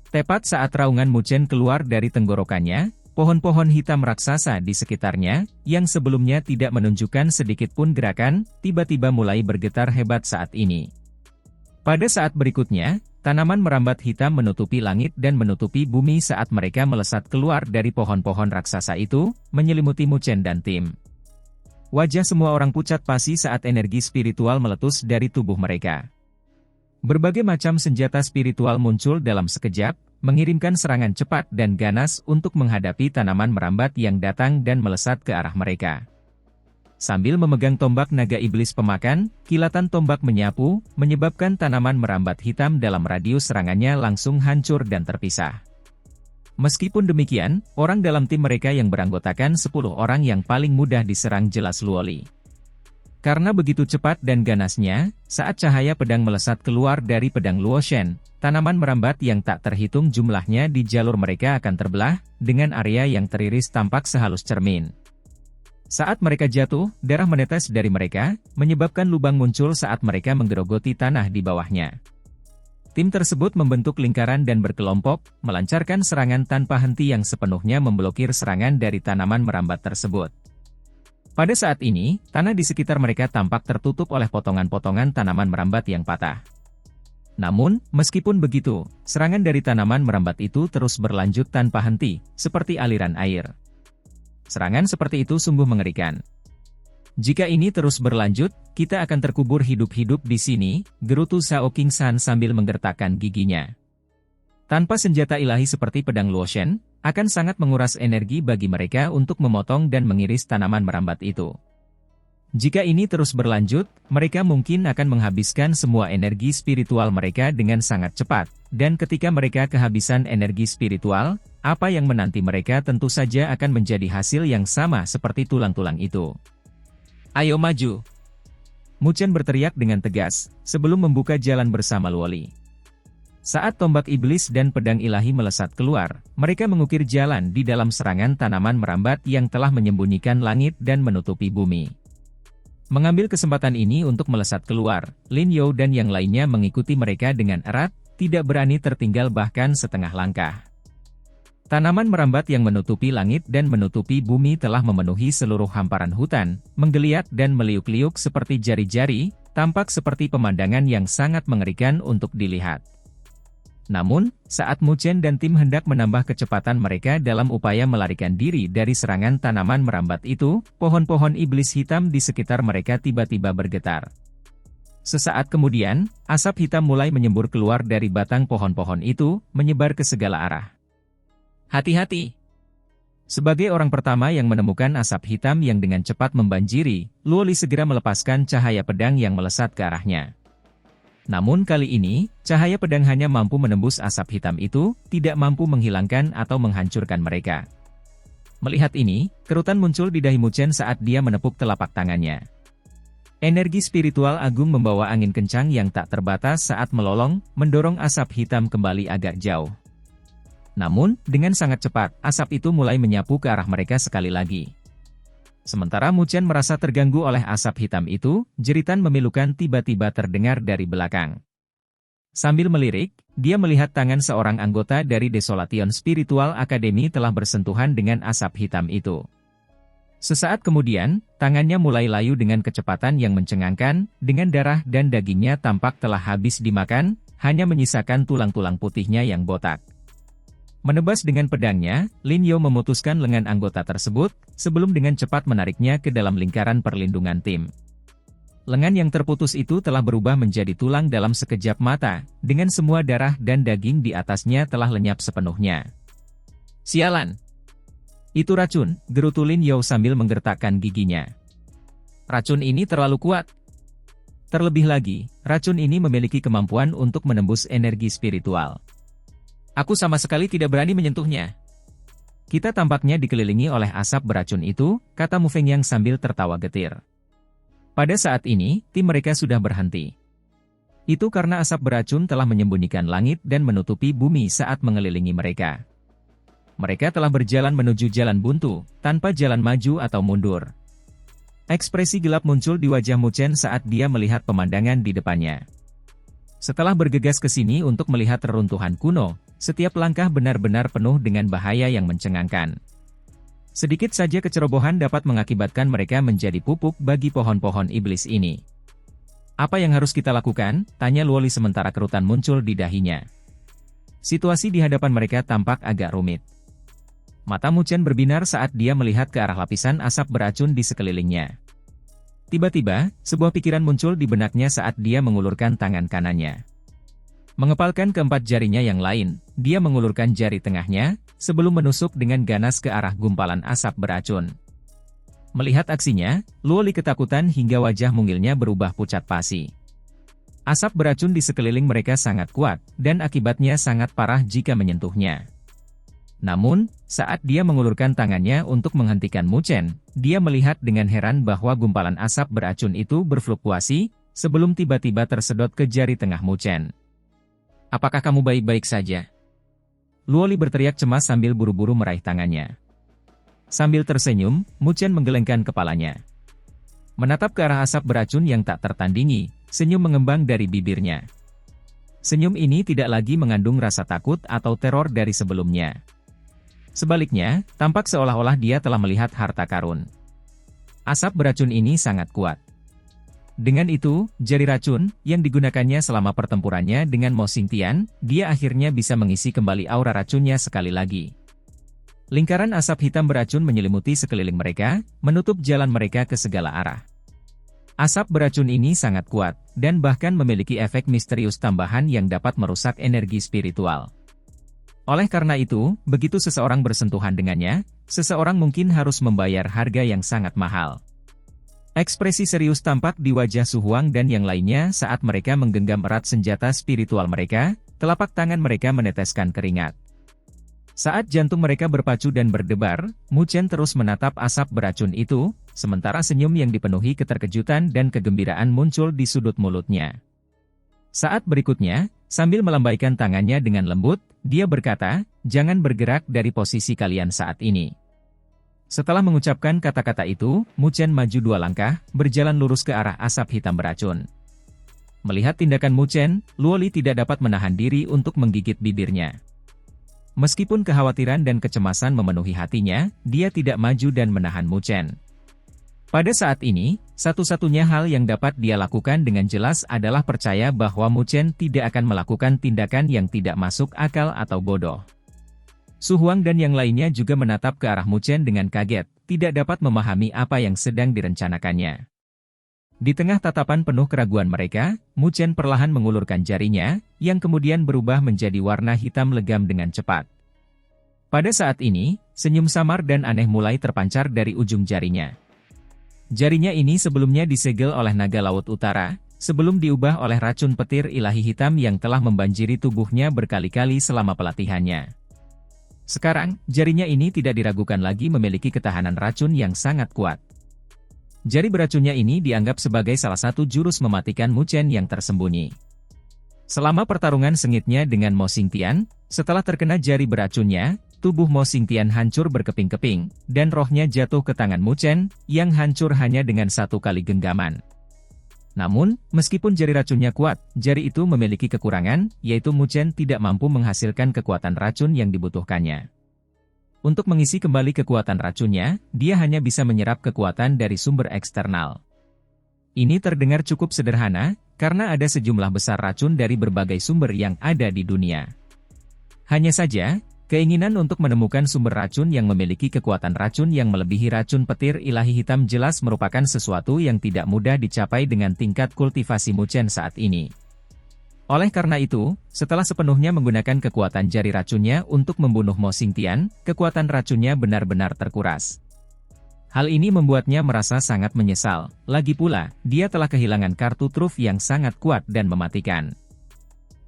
Tepat saat raungan Mu Chen keluar dari tenggorokannya, pohon-pohon hitam raksasa di sekitarnya, yang sebelumnya tidak menunjukkan sedikit pun gerakan, tiba-tiba mulai bergetar hebat saat ini. Pada saat berikutnya, tanaman merambat hitam menutupi langit dan menutupi bumi saat mereka melesat keluar dari pohon-pohon raksasa itu, menyelimuti Mu Chen dan tim. Wajah semua orang pucat pasi saat energi spiritual meletus dari tubuh mereka. Berbagai macam senjata spiritual muncul dalam sekejap, mengirimkan serangan cepat dan ganas untuk menghadapi tanaman merambat yang datang dan melesat ke arah mereka. Sambil memegang tombak naga iblis pemakan, kilatan tombak menyapu, menyebabkan tanaman merambat hitam dalam radius serangannya langsung hancur dan terpisah. Meskipun demikian, orang dalam tim mereka yang beranggotakan 10 orang yang paling mudah diserang jelas Luoli. Karena begitu cepat dan ganasnya, saat cahaya pedang melesat keluar dari pedang Luo Shen, tanaman merambat yang tak terhitung jumlahnya di jalur mereka akan terbelah, dengan area yang teriris tampak sehalus cermin. Saat mereka jatuh, darah menetes dari mereka, menyebabkan lubang muncul saat mereka menggerogoti tanah di bawahnya. Tim tersebut membentuk lingkaran dan berkelompok, melancarkan serangan tanpa henti yang sepenuhnya memblokir serangan dari tanaman merambat tersebut. Pada saat ini, tanah di sekitar mereka tampak tertutup oleh potongan-potongan tanaman merambat yang patah. Namun, meskipun begitu, serangan dari tanaman merambat itu terus berlanjut tanpa henti, seperti aliran air. Serangan seperti itu sungguh mengerikan. "Jika ini terus berlanjut, kita akan terkubur hidup-hidup di sini," gerutu Shao King San sambil menggertakkan giginya. Tanpa senjata ilahi seperti pedang Luo Shen, akan sangat menguras energi bagi mereka untuk memotong dan mengiris tanaman merambat itu. Jika ini terus berlanjut, mereka mungkin akan menghabiskan semua energi spiritual mereka dengan sangat cepat, dan ketika mereka kehabisan energi spiritual, apa yang menanti mereka tentu saja akan menjadi hasil yang sama seperti tulang-tulang itu. "Ayo maju!" Mu Chen berteriak dengan tegas, sebelum membuka jalan bersama Luoli. Saat tombak iblis dan pedang ilahi melesat keluar, mereka mengukir jalan di dalam serangan tanaman merambat yang telah menyembunyikan langit dan menutupi bumi. Mengambil kesempatan ini untuk melesat keluar, Lin Yao dan yang lainnya mengikuti mereka dengan erat, tidak berani tertinggal bahkan setengah langkah. Tanaman merambat yang menutupi langit dan menutupi bumi telah memenuhi seluruh hamparan hutan, menggeliat dan meliuk-liuk seperti jari-jari, tampak seperti pemandangan yang sangat mengerikan untuk dilihat. Namun, saat Mu Chen dan tim hendak menambah kecepatan mereka dalam upaya melarikan diri dari serangan tanaman merambat itu, pohon-pohon iblis hitam di sekitar mereka tiba-tiba bergetar. Sesaat kemudian, asap hitam mulai menyembur keluar dari batang pohon-pohon itu, menyebar ke segala arah. "Hati-hati!" Sebagai orang pertama yang menemukan asap hitam yang dengan cepat membanjiri, Luoli segera melepaskan cahaya pedang yang melesat ke arahnya. Namun kali ini, cahaya pedang hanya mampu menembus asap hitam itu, tidak mampu menghilangkan atau menghancurkan mereka. Melihat ini, kerutan muncul di dahi Mu Chen saat dia menepuk telapak tangannya. Energi spiritual agung membawa angin kencang yang tak terbatas saat melolong, mendorong asap hitam kembali agak jauh. Namun, dengan sangat cepat, asap itu mulai menyapu ke arah mereka sekali lagi. Sementara Mu Chen merasa terganggu oleh asap hitam itu, jeritan memilukan tiba-tiba terdengar dari belakang. Sambil melirik, dia melihat tangan seorang anggota dari Desolation Spiritual Academy telah bersentuhan dengan asap hitam itu. Sesaat kemudian, tangannya mulai layu dengan kecepatan yang mencengangkan, dengan darah dan dagingnya tampak telah habis dimakan, hanya menyisakan tulang-tulang putihnya yang botak. Menebas dengan pedangnya, Lin Yao memutuskan lengan anggota tersebut, sebelum dengan cepat menariknya ke dalam lingkaran perlindungan tim. Lengan yang terputus itu telah berubah menjadi tulang dalam sekejap mata, dengan semua darah dan daging di atasnya telah lenyap sepenuhnya. "Sialan! Itu racun, gerutu Lin Yao sambil menggertakkan giginya. Racun ini terlalu kuat. Terlebih lagi, racun ini memiliki kemampuan untuk menembus energi spiritual. Aku sama sekali tidak berani menyentuhnya. Kita tampaknya dikelilingi oleh asap beracun itu, kata Mu Fengyang sambil tertawa getir. Pada saat ini, tim mereka sudah berhenti. Itu karena asap beracun telah menyembunyikan langit dan menutupi bumi saat mengelilingi mereka. Mereka telah berjalan menuju jalan buntu, tanpa jalan maju atau mundur. Ekspresi gelap muncul di wajah Mu Chen saat dia melihat pemandangan di depannya. Setelah bergegas ke sini untuk melihat reruntuhan kuno, setiap langkah benar-benar penuh dengan bahaya yang mencengangkan. Sedikit saja kecerobohan dapat mengakibatkan mereka menjadi pupuk bagi pohon-pohon iblis ini. Apa yang harus kita lakukan? Tanya Luoli sementara kerutan muncul di dahinya. Situasi di hadapan mereka tampak agak rumit. Mata Mu Chen berbinar saat dia melihat ke arah lapisan asap beracun di sekelilingnya. Tiba-tiba, sebuah pikiran muncul di benaknya saat dia mengulurkan tangan kanannya. Mengepalkan keempat jarinya yang lain, dia mengulurkan jari tengahnya, sebelum menusuk dengan ganas ke arah gumpalan asap beracun. Melihat aksinya, Luoli ketakutan hingga wajah mungilnya berubah pucat pasi. Asap beracun di sekeliling mereka sangat kuat, dan akibatnya sangat parah jika menyentuhnya. Namun, saat dia mengulurkan tangannya untuk menghentikan Mu Chen, dia melihat dengan heran bahwa gumpalan asap beracun itu berfluktuasi, sebelum tiba-tiba tersedot ke jari tengah Mu Chen. Apakah kamu baik-baik saja? Luoli berteriak cemas sambil buru-buru meraih tangannya. Sambil tersenyum, Mu Chen menggelengkan kepalanya. Menatap ke arah asap beracun yang tak tertandingi, senyum mengembang dari bibirnya. Senyum ini tidak lagi mengandung rasa takut atau teror dari sebelumnya. Sebaliknya, tampak seolah-olah dia telah melihat harta karun. Asap beracun ini sangat kuat. Dengan itu, jari racun, yang digunakannya selama pertempurannya dengan Mo Xingtian, dia akhirnya bisa mengisi kembali aura racunnya sekali lagi. Lingkaran asap hitam beracun menyelimuti sekeliling mereka, menutup jalan mereka ke segala arah. Asap beracun ini sangat kuat, dan bahkan memiliki efek misterius tambahan yang dapat merusak energi spiritual. Oleh karena itu, begitu seseorang bersentuhan dengannya, seseorang mungkin harus membayar harga yang sangat mahal. Ekspresi serius tampak di wajah Su Huang dan yang lainnya saat mereka menggenggam erat senjata spiritual mereka, telapak tangan mereka meneteskan keringat. Saat jantung mereka berpacu dan berdebar, Mu Chen terus menatap asap beracun itu, sementara senyum yang dipenuhi keterkejutan dan kegembiraan muncul di sudut mulutnya. Saat berikutnya, sambil melambaikan tangannya dengan lembut, dia berkata, "Jangan bergerak dari posisi kalian saat ini." Setelah mengucapkan kata-kata itu, Mu Chen maju 2 langkah, berjalan lurus ke arah asap hitam beracun. Melihat tindakan Mu Chen, Luoli tidak dapat menahan diri untuk menggigit bibirnya. Meskipun kekhawatiran dan kecemasan memenuhi hatinya, dia tidak maju dan menahan Mu Chen. Pada saat ini, satu-satunya hal yang dapat dia lakukan dengan jelas adalah percaya bahwa Mu Chen tidak akan melakukan tindakan yang tidak masuk akal atau bodoh. Su Huang dan yang lainnya juga menatap ke arah Mu Chen dengan kaget, tidak dapat memahami apa yang sedang direncanakannya. Di tengah tatapan penuh keraguan mereka, Mu Chen perlahan mengulurkan jarinya, yang kemudian berubah menjadi warna hitam legam dengan cepat. Pada saat ini, senyum samar dan aneh mulai terpancar dari ujung jarinya. Jarinya ini sebelumnya disegel oleh naga laut utara, sebelum diubah oleh racun petir ilahi hitam yang telah membanjiri tubuhnya berkali-kali selama pelatihannya. Sekarang, jarinya ini tidak diragukan lagi memiliki ketahanan racun yang sangat kuat. Jari beracunnya ini dianggap sebagai salah satu jurus mematikan Mu Chen yang tersembunyi. Selama pertarungan sengitnya dengan Mo Xingtian, setelah terkena jari beracunnya, tubuh Mo Xingtian hancur berkeping-keping, dan rohnya jatuh ke tangan Mu Chen, yang hancur hanya dengan 1 kali genggaman. Namun, meskipun jari racunnya kuat, jari itu memiliki kekurangan, yaitu Mu Chen tidak mampu menghasilkan kekuatan racun yang dibutuhkannya. Untuk mengisi kembali kekuatan racunnya, dia hanya bisa menyerap kekuatan dari sumber eksternal. Ini terdengar cukup sederhana, karena ada sejumlah besar racun dari berbagai sumber yang ada di dunia. Hanya saja, keinginan untuk menemukan sumber racun yang memiliki kekuatan racun yang melebihi racun petir ilahi hitam jelas merupakan sesuatu yang tidak mudah dicapai dengan tingkat kultivasi Mu Chen saat ini. Oleh karena itu, setelah sepenuhnya menggunakan kekuatan jari racunnya untuk membunuh Mo Xingtian, kekuatan racunnya benar-benar terkuras. Hal ini membuatnya merasa sangat menyesal, lagi pula, dia telah kehilangan kartu truf yang sangat kuat dan mematikan.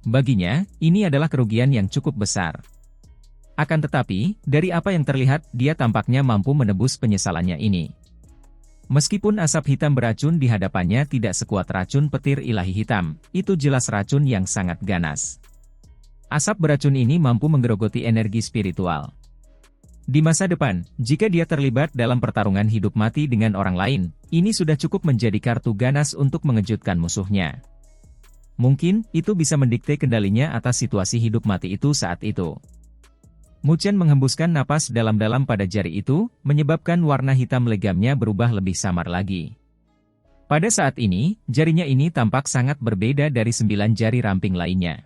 Baginya, ini adalah kerugian yang cukup besar. Akan tetapi, dari apa yang terlihat, dia tampaknya mampu menebus penyesalannya ini. Meskipun asap hitam beracun di hadapannya tidak sekuat racun petir ilahi hitam, itu jelas racun yang sangat ganas. Asap beracun ini mampu menggerogoti energi spiritual. Di masa depan, jika dia terlibat dalam pertarungan hidup mati dengan orang lain, ini sudah cukup menjadi kartu ganas untuk mengejutkan musuhnya. Mungkin, itu bisa mendikte kendalinya atas situasi hidup mati itu saat itu. Mu Chen menghembuskan napas dalam-dalam pada jari itu, menyebabkan warna hitam legamnya berubah lebih samar lagi. Pada saat ini, jarinya ini tampak sangat berbeda dari 9 jari ramping lainnya.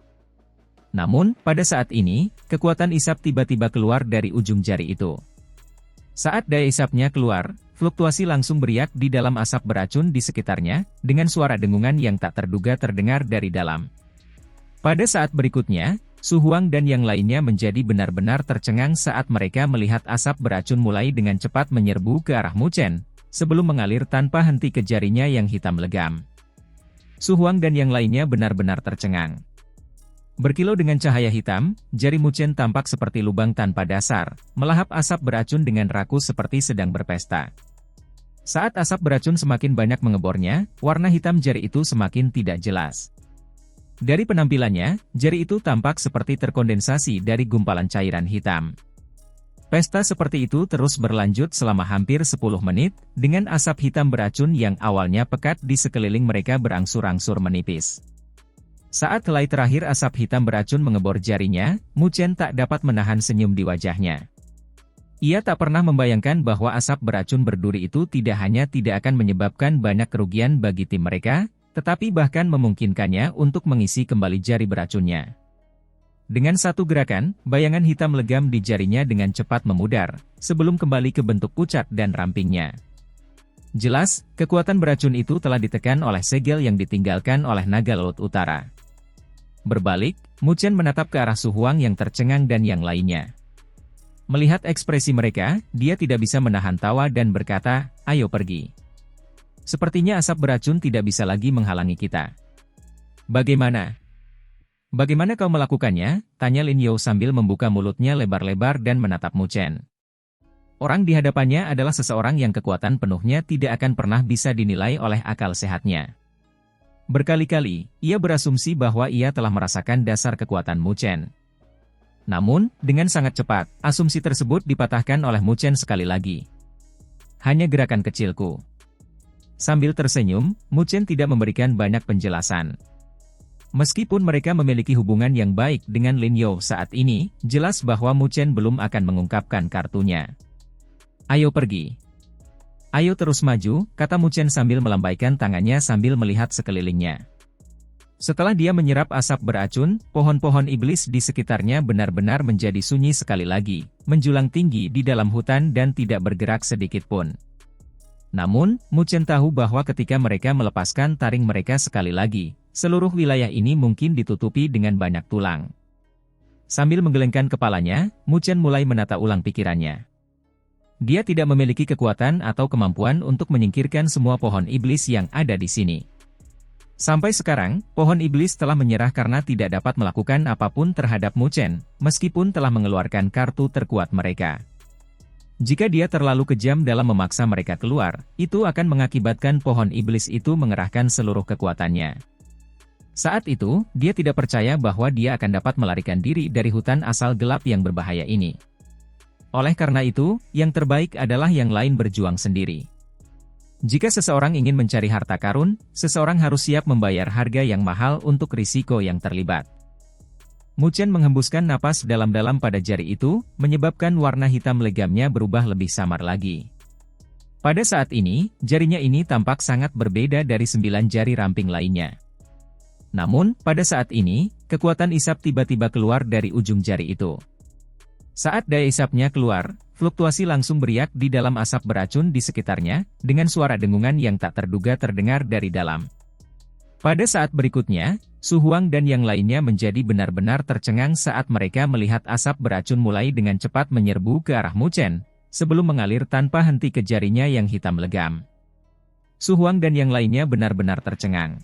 Namun, pada saat ini, kekuatan isap tiba-tiba keluar dari ujung jari itu. Saat daya isapnya keluar, fluktuasi langsung beriak di dalam asap beracun di sekitarnya, dengan suara dengungan yang tak terduga terdengar dari dalam. Pada saat berikutnya, Su Huang dan yang lainnya menjadi benar-benar tercengang saat mereka melihat asap beracun mulai dengan cepat menyerbu ke arah Mu Chen, sebelum mengalir tanpa henti ke jarinya yang hitam legam. Su Huang dan yang lainnya benar-benar tercengang. Berkilau dengan cahaya hitam, jari Mu Chen tampak seperti lubang tanpa dasar, melahap asap beracun dengan rakus seperti sedang berpesta. Saat asap beracun semakin banyak mengebornya, warna hitam jari itu semakin tidak jelas. Dari penampilannya, jari itu tampak seperti terkondensasi dari gumpalan cairan hitam. Pesta seperti itu terus berlanjut selama hampir 10 menit, dengan asap hitam beracun yang awalnya pekat di sekeliling mereka berangsur-angsur menipis. Saat helai terakhir asap hitam beracun mengebor jarinya, Mu Chen tak dapat menahan senyum di wajahnya. Ia tak pernah membayangkan bahwa asap beracun berduri itu tidak hanya tidak akan menyebabkan banyak kerugian bagi tim mereka, tetapi bahkan memungkinkannya untuk mengisi kembali jari beracunnya. Dengan satu gerakan, bayangan hitam legam di jarinya dengan cepat memudar, sebelum kembali ke bentuk pucat dan rampingnya. Jelas, kekuatan beracun itu telah ditekan oleh segel yang ditinggalkan oleh naga laut utara. Berbalik, Mu Chen menatap ke arah Su Huang yang tercengang dan yang lainnya. Melihat ekspresi mereka, dia tidak bisa menahan tawa dan berkata, "Ayo pergi. Sepertinya asap beracun tidak bisa lagi menghalangi kita." "Bagaimana? Bagaimana kau melakukannya?" tanya Lin Yao sambil membuka mulutnya lebar-lebar dan menatap Mu Chen. Orang di hadapannya adalah seseorang yang kekuatan penuhnya tidak akan pernah bisa dinilai oleh akal sehatnya. Berkali-kali, ia berasumsi bahwa ia telah merasakan dasar kekuatan Mu Chen. Namun, dengan sangat cepat, asumsi tersebut dipatahkan oleh Mu Chen sekali lagi. "Hanya gerakan kecilku." Sambil tersenyum, Mu Chen tidak memberikan banyak penjelasan. Meskipun mereka memiliki hubungan yang baik dengan Lin Yao saat ini, jelas bahwa Mu Chen belum akan mengungkapkan kartunya. "Ayo pergi. Ayo terus maju," kata Mu Chen sambil melambaikan tangannya sambil melihat sekelilingnya. Setelah dia menyerap asap beracun, pohon-pohon iblis di sekitarnya benar-benar menjadi sunyi sekali lagi, menjulang tinggi di dalam hutan dan tidak bergerak sedikit pun. Namun, Mu Chen tahu bahwa ketika mereka melepaskan taring mereka sekali lagi, seluruh wilayah ini mungkin ditutupi dengan banyak tulang. Sambil menggelengkan kepalanya, Mu Chen mulai menata ulang pikirannya. Dia tidak memiliki kekuatan atau kemampuan untuk menyingkirkan semua pohon iblis yang ada di sini. Sampai sekarang, pohon iblis telah menyerah karena tidak dapat melakukan apapun terhadap Mu Chen, meskipun telah mengeluarkan kartu terkuat mereka. Jika dia terlalu kejam dalam memaksa mereka keluar, itu akan mengakibatkan pohon iblis itu mengerahkan seluruh kekuatannya. Saat itu, dia tidak percaya bahwa dia akan dapat melarikan diri dari hutan asal gelap yang berbahaya ini. Oleh karena itu, yang terbaik adalah yang lain berjuang sendiri. Jika seseorang ingin mencari harta karun, seseorang harus siap membayar harga yang mahal untuk risiko yang terlibat. Mu Chen menghembuskan napas dalam-dalam pada jari itu, menyebabkan warna hitam legamnya berubah lebih samar lagi. Pada saat ini, jarinya ini tampak sangat berbeda dari 9 jari ramping lainnya. Namun, pada saat ini, kekuatan isap tiba-tiba keluar dari ujung jari itu. Saat daya isapnya keluar, fluktuasi langsung beriak di dalam asap beracun di sekitarnya, dengan suara dengungan yang tak terduga terdengar dari dalam. Pada saat berikutnya, Su Huang dan yang lainnya menjadi benar-benar tercengang saat mereka melihat asap beracun mulai dengan cepat menyerbu ke arah Mu Chen, sebelum mengalir tanpa henti ke jarinya yang hitam legam. Su Huang dan yang lainnya benar-benar tercengang.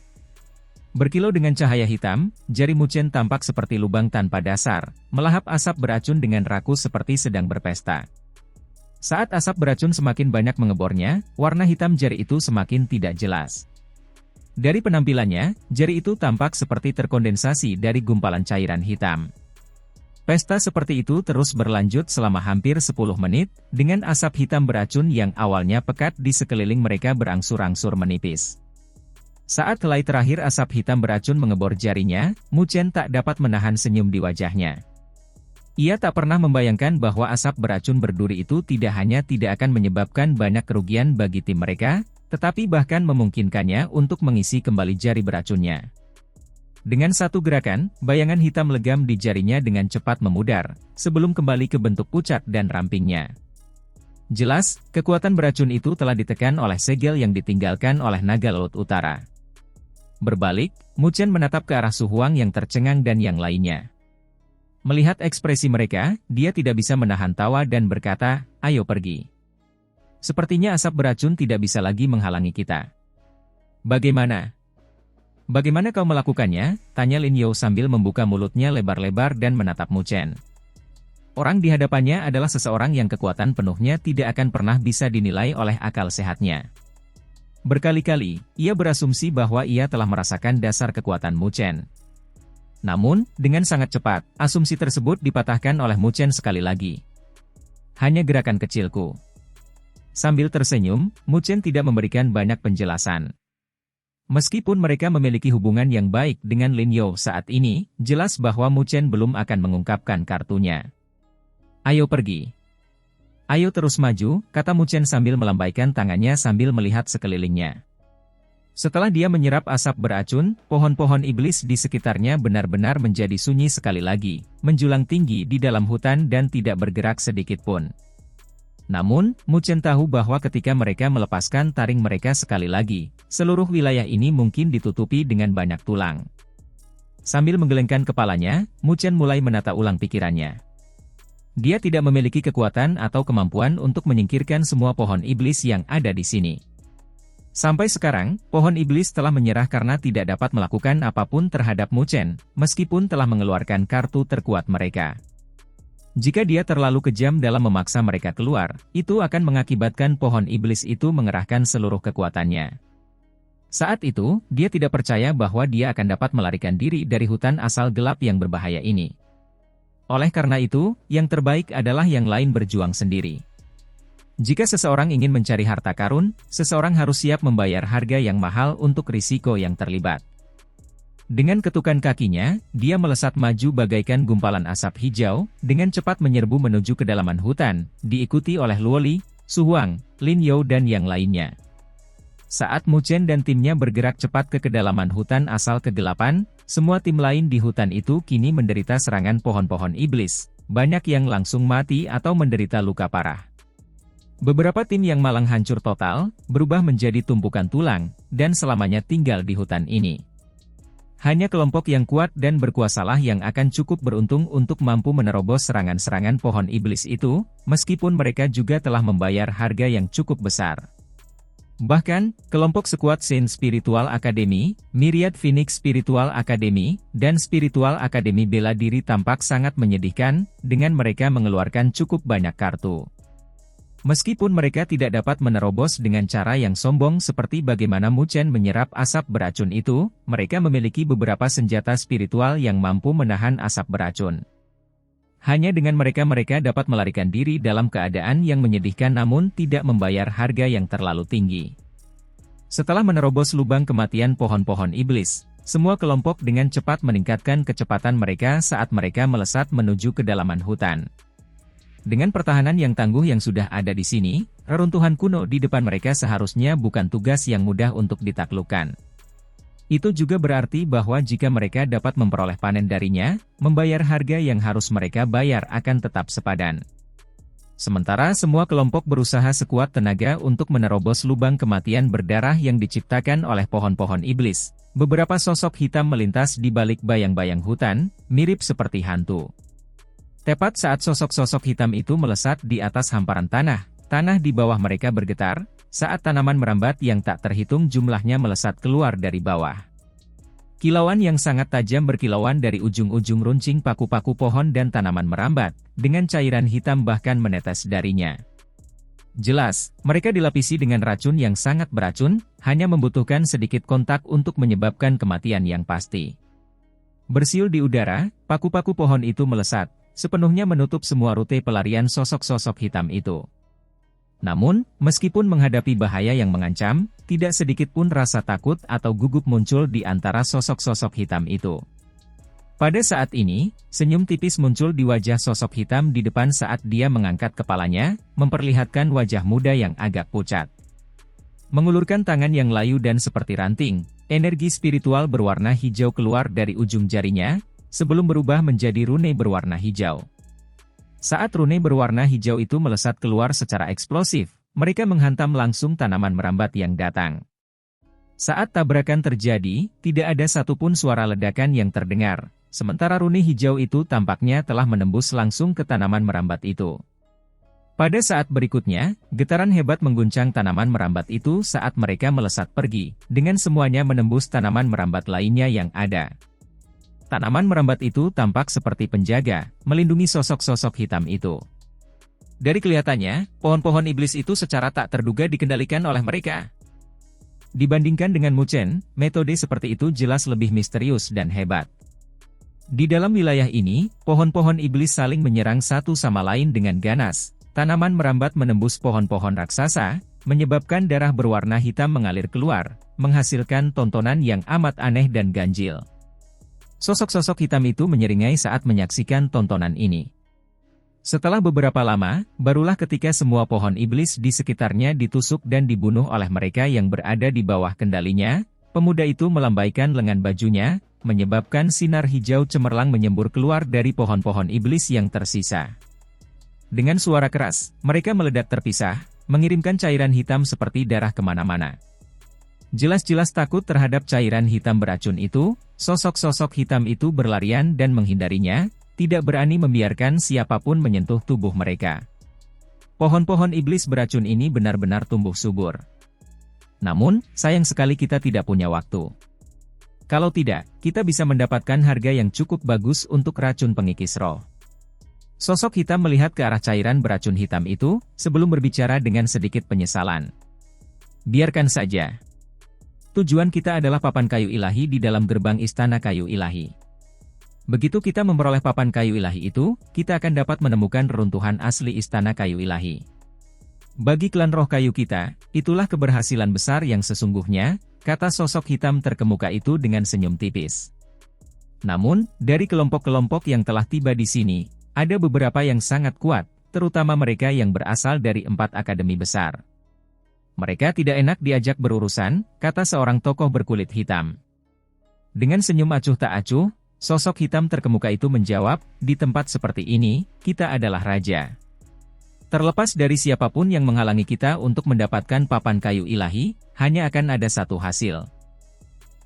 Berkilau dengan cahaya hitam, jari Mu Chen tampak seperti lubang tanpa dasar, melahap asap beracun dengan rakus seperti sedang berpesta. Saat asap beracun semakin banyak mengebornya, warna hitam jari itu semakin tidak jelas. Dari penampilannya, jari itu tampak seperti terkondensasi dari gumpalan cairan hitam. Pesta seperti itu terus berlanjut selama hampir 10 menit, dengan asap hitam beracun yang awalnya pekat di sekeliling mereka berangsur-angsur menipis. Saat helai terakhir asap hitam beracun mengebor jarinya, Mu Chen tak dapat menahan senyum di wajahnya. Ia tak pernah membayangkan bahwa asap beracun berduri itu tidak hanya tidak akan menyebabkan banyak kerugian bagi tim mereka, tetapi bahkan memungkinkannya untuk mengisi kembali jari beracunnya. Dengan satu gerakan, bayangan hitam legam di jarinya dengan cepat memudar, sebelum kembali ke bentuk pucat dan rampingnya. Jelas, kekuatan beracun itu telah ditekan oleh segel yang ditinggalkan oleh naga laut utara. Berbalik, Mu Chen menatap ke arah Su Huang yang tercengang dan yang lainnya. Melihat ekspresi mereka, dia tidak bisa menahan tawa dan berkata, "Ayo pergi. Sepertinya asap beracun tidak bisa lagi menghalangi kita." "Bagaimana? Bagaimana kau melakukannya?" tanya Lin Yao sambil membuka mulutnya lebar-lebar dan menatap Mu Chen. Orang di hadapannya adalah seseorang yang kekuatan penuhnya tidak akan pernah bisa dinilai oleh akal sehatnya. Berkali-kali, ia berasumsi bahwa ia telah merasakan dasar kekuatan Mu Chen. Namun, dengan sangat cepat, asumsi tersebut dipatahkan oleh Mu Chen sekali lagi. "Hanya gerakan kecilku." Sambil tersenyum, Mu Chen tidak memberikan banyak penjelasan. Meskipun mereka memiliki hubungan yang baik dengan Lin Yao saat ini, jelas bahwa Mu Chen belum akan mengungkapkan kartunya. "Ayo pergi. Ayo terus maju," kata Mu Chen sambil melambaikan tangannya sambil melihat sekelilingnya. Setelah dia menyerap asap beracun, pohon-pohon iblis di sekitarnya benar-benar menjadi sunyi sekali lagi, menjulang tinggi di dalam hutan dan tidak bergerak sedikit pun. Namun, Mu Chen tahu bahwa ketika mereka melepaskan taring mereka sekali lagi, seluruh wilayah ini mungkin ditutupi dengan banyak tulang. Sambil menggelengkan kepalanya, Mu Chen mulai menata ulang pikirannya. Dia tidak memiliki kekuatan atau kemampuan untuk menyingkirkan semua pohon iblis yang ada di sini. Sampai sekarang, pohon iblis telah menyerah karena tidak dapat melakukan apapun terhadap Mu Chen, meskipun telah mengeluarkan kartu terkuat mereka. Jika dia terlalu kejam dalam memaksa mereka keluar, itu akan mengakibatkan pohon iblis itu mengerahkan seluruh kekuatannya. Saat itu, dia tidak percaya bahwa dia akan dapat melarikan diri dari hutan asal gelap yang berbahaya ini. Oleh karena itu, yang terbaik adalah yang lain berjuang sendiri. Jika seseorang ingin mencari harta karun, seseorang harus siap membayar harga yang mahal untuk risiko yang terlibat. Dengan ketukan kakinya, dia melesat maju bagaikan gumpalan asap hijau, dengan cepat menyerbu menuju kedalaman hutan, diikuti oleh Luo Li, Su Huang, Lin Yao dan yang lainnya. Saat Mu Chen dan timnya bergerak cepat ke kedalaman hutan asal kegelapan, semua tim lain di hutan itu kini menderita serangan pohon-pohon iblis, banyak yang langsung mati atau menderita luka parah. Beberapa tim yang malang hancur total, berubah menjadi tumpukan tulang, dan selamanya tinggal di hutan ini. Hanya kelompok yang kuat dan berkuasalah yang akan cukup beruntung untuk mampu menerobos serangan-serangan pohon iblis itu, meskipun mereka juga telah membayar harga yang cukup besar. Bahkan, kelompok sekuat Saint Spiritual Academy, Myriad Phoenix Spiritual Academy, dan Spiritual Academy bela diri tampak sangat menyedihkan, dengan mereka mengeluarkan cukup banyak kartu. Meskipun mereka tidak dapat menerobos dengan cara yang sombong seperti bagaimana Mu Chen menyerap asap beracun itu, mereka memiliki beberapa senjata spiritual yang mampu menahan asap beracun. Hanya dengan mereka dapat melarikan diri dalam keadaan yang menyedihkan namun tidak membayar harga yang terlalu tinggi. Setelah menerobos lubang kematian pohon-pohon iblis, semua kelompok dengan cepat meningkatkan kecepatan mereka saat mereka melesat menuju kedalaman hutan. Dengan pertahanan yang tangguh yang sudah ada di sini, reruntuhan kuno di depan mereka seharusnya bukan tugas yang mudah untuk ditaklukkan. Itu juga berarti bahwa jika mereka dapat memperoleh panen darinya, membayar harga yang harus mereka bayar akan tetap sepadan. Sementara semua kelompok berusaha sekuat tenaga untuk menerobos lubang kematian berdarah yang diciptakan oleh pohon-pohon iblis. Beberapa sosok hitam melintas di balik bayang-bayang hutan, mirip seperti hantu. Tepat saat sosok-sosok hitam itu melesat di atas hamparan tanah, tanah di bawah mereka bergetar, saat tanaman merambat yang tak terhitung jumlahnya melesat keluar dari bawah. Kilauan yang sangat tajam berkilauan dari ujung-ujung runcing paku-paku pohon dan tanaman merambat, dengan cairan hitam bahkan menetes darinya. Jelas, mereka dilapisi dengan racun yang sangat beracun, hanya membutuhkan sedikit kontak untuk menyebabkan kematian yang pasti. Bersiul di udara, paku-paku pohon itu melesat, sepenuhnya menutup semua rute pelarian sosok-sosok hitam itu. Namun, meskipun menghadapi bahaya yang mengancam, tidak sedikit pun rasa takut atau gugup muncul di antara sosok-sosok hitam itu. Pada saat ini, senyum tipis muncul di wajah sosok hitam di depan saat dia mengangkat kepalanya, memperlihatkan wajah muda yang agak pucat. Mengulurkan tangan yang layu dan seperti ranting, energi spiritual berwarna hijau keluar dari ujung jarinya, sebelum berubah menjadi rune berwarna hijau. Saat rune berwarna hijau itu melesat keluar secara eksplosif, mereka menghantam langsung tanaman merambat yang datang. Saat tabrakan terjadi, tidak ada satupun suara ledakan yang terdengar, sementara rune hijau itu tampaknya telah menembus langsung ke tanaman merambat itu. Pada saat berikutnya, getaran hebat mengguncang tanaman merambat itu saat mereka melesat pergi, dengan semuanya menembus tanaman merambat lainnya yang ada. Tanaman merambat itu tampak seperti penjaga, melindungi sosok-sosok hitam itu. Dari kelihatannya, pohon-pohon iblis itu secara tak terduga dikendalikan oleh mereka. Dibandingkan dengan Muchen, metode seperti itu jelas lebih misterius dan hebat. Di dalam wilayah ini, pohon-pohon iblis saling menyerang satu sama lain dengan ganas. Tanaman merambat menembus pohon-pohon raksasa, menyebabkan darah berwarna hitam mengalir keluar, menghasilkan tontonan yang amat aneh dan ganjil. Sosok-sosok hitam itu menyeringai saat menyaksikan tontonan ini. Setelah beberapa lama, barulah ketika semua pohon iblis di sekitarnya ditusuk dan dibunuh oleh mereka yang berada di bawah kendalinya, pemuda itu melambaikan lengan bajunya, menyebabkan sinar hijau cemerlang menyembur keluar dari pohon-pohon iblis yang tersisa. Dengan suara keras, mereka meledak terpisah, mengirimkan cairan hitam seperti darah kemana-mana. Jelas-jelas takut terhadap cairan hitam beracun itu, sosok-sosok hitam itu berlarian dan menghindarinya, tidak berani membiarkan siapapun menyentuh tubuh mereka. Pohon-pohon iblis beracun ini benar-benar tumbuh subur. Namun, sayang sekali kita tidak punya waktu. Kalau tidak, kita bisa mendapatkan harga yang cukup bagus untuk racun pengikis roh. Sosok hitam melihat ke arah cairan beracun hitam itu, sebelum berbicara dengan sedikit penyesalan. Biarkan saja. Tujuan kita adalah papan kayu ilahi di dalam gerbang istana kayu ilahi. Begitu kita memperoleh papan kayu ilahi itu, kita akan dapat menemukan reruntuhan asli istana kayu ilahi. Bagi klan roh kayu kita, itulah keberhasilan besar yang sesungguhnya, kata sosok hitam terkemuka itu dengan senyum tipis. Namun, dari kelompok-kelompok yang telah tiba di sini, ada beberapa yang sangat kuat, terutama mereka yang berasal dari 4 akademi besar. Mereka tidak enak diajak berurusan, kata seorang tokoh berkulit hitam. Dengan senyum acuh tak acuh, sosok hitam terkemuka itu menjawab, di tempat seperti ini, kita adalah raja. Terlepas dari siapapun yang menghalangi kita untuk mendapatkan papan kayu ilahi, hanya akan ada satu hasil.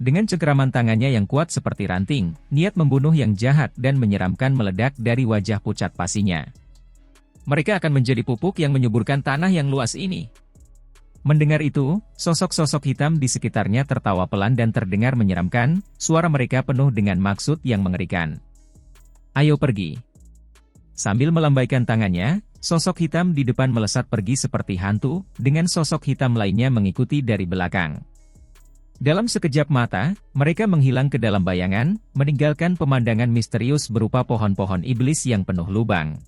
Dengan cengkeraman tangannya yang kuat seperti ranting, niat membunuh yang jahat dan menyeramkan meledak dari wajah pucat pasinya. Mereka akan menjadi pupuk yang menyuburkan tanah yang luas ini. Mendengar itu, sosok-sosok hitam di sekitarnya tertawa pelan dan terdengar menyeramkan, suara mereka penuh dengan maksud yang mengerikan. Ayo pergi. Sambil melambaikan tangannya, sosok hitam di depan melesat pergi seperti hantu, dengan sosok hitam lainnya mengikuti dari belakang. Dalam sekejap mata, mereka menghilang ke dalam bayangan, meninggalkan pemandangan misterius berupa pohon-pohon iblis yang penuh lubang.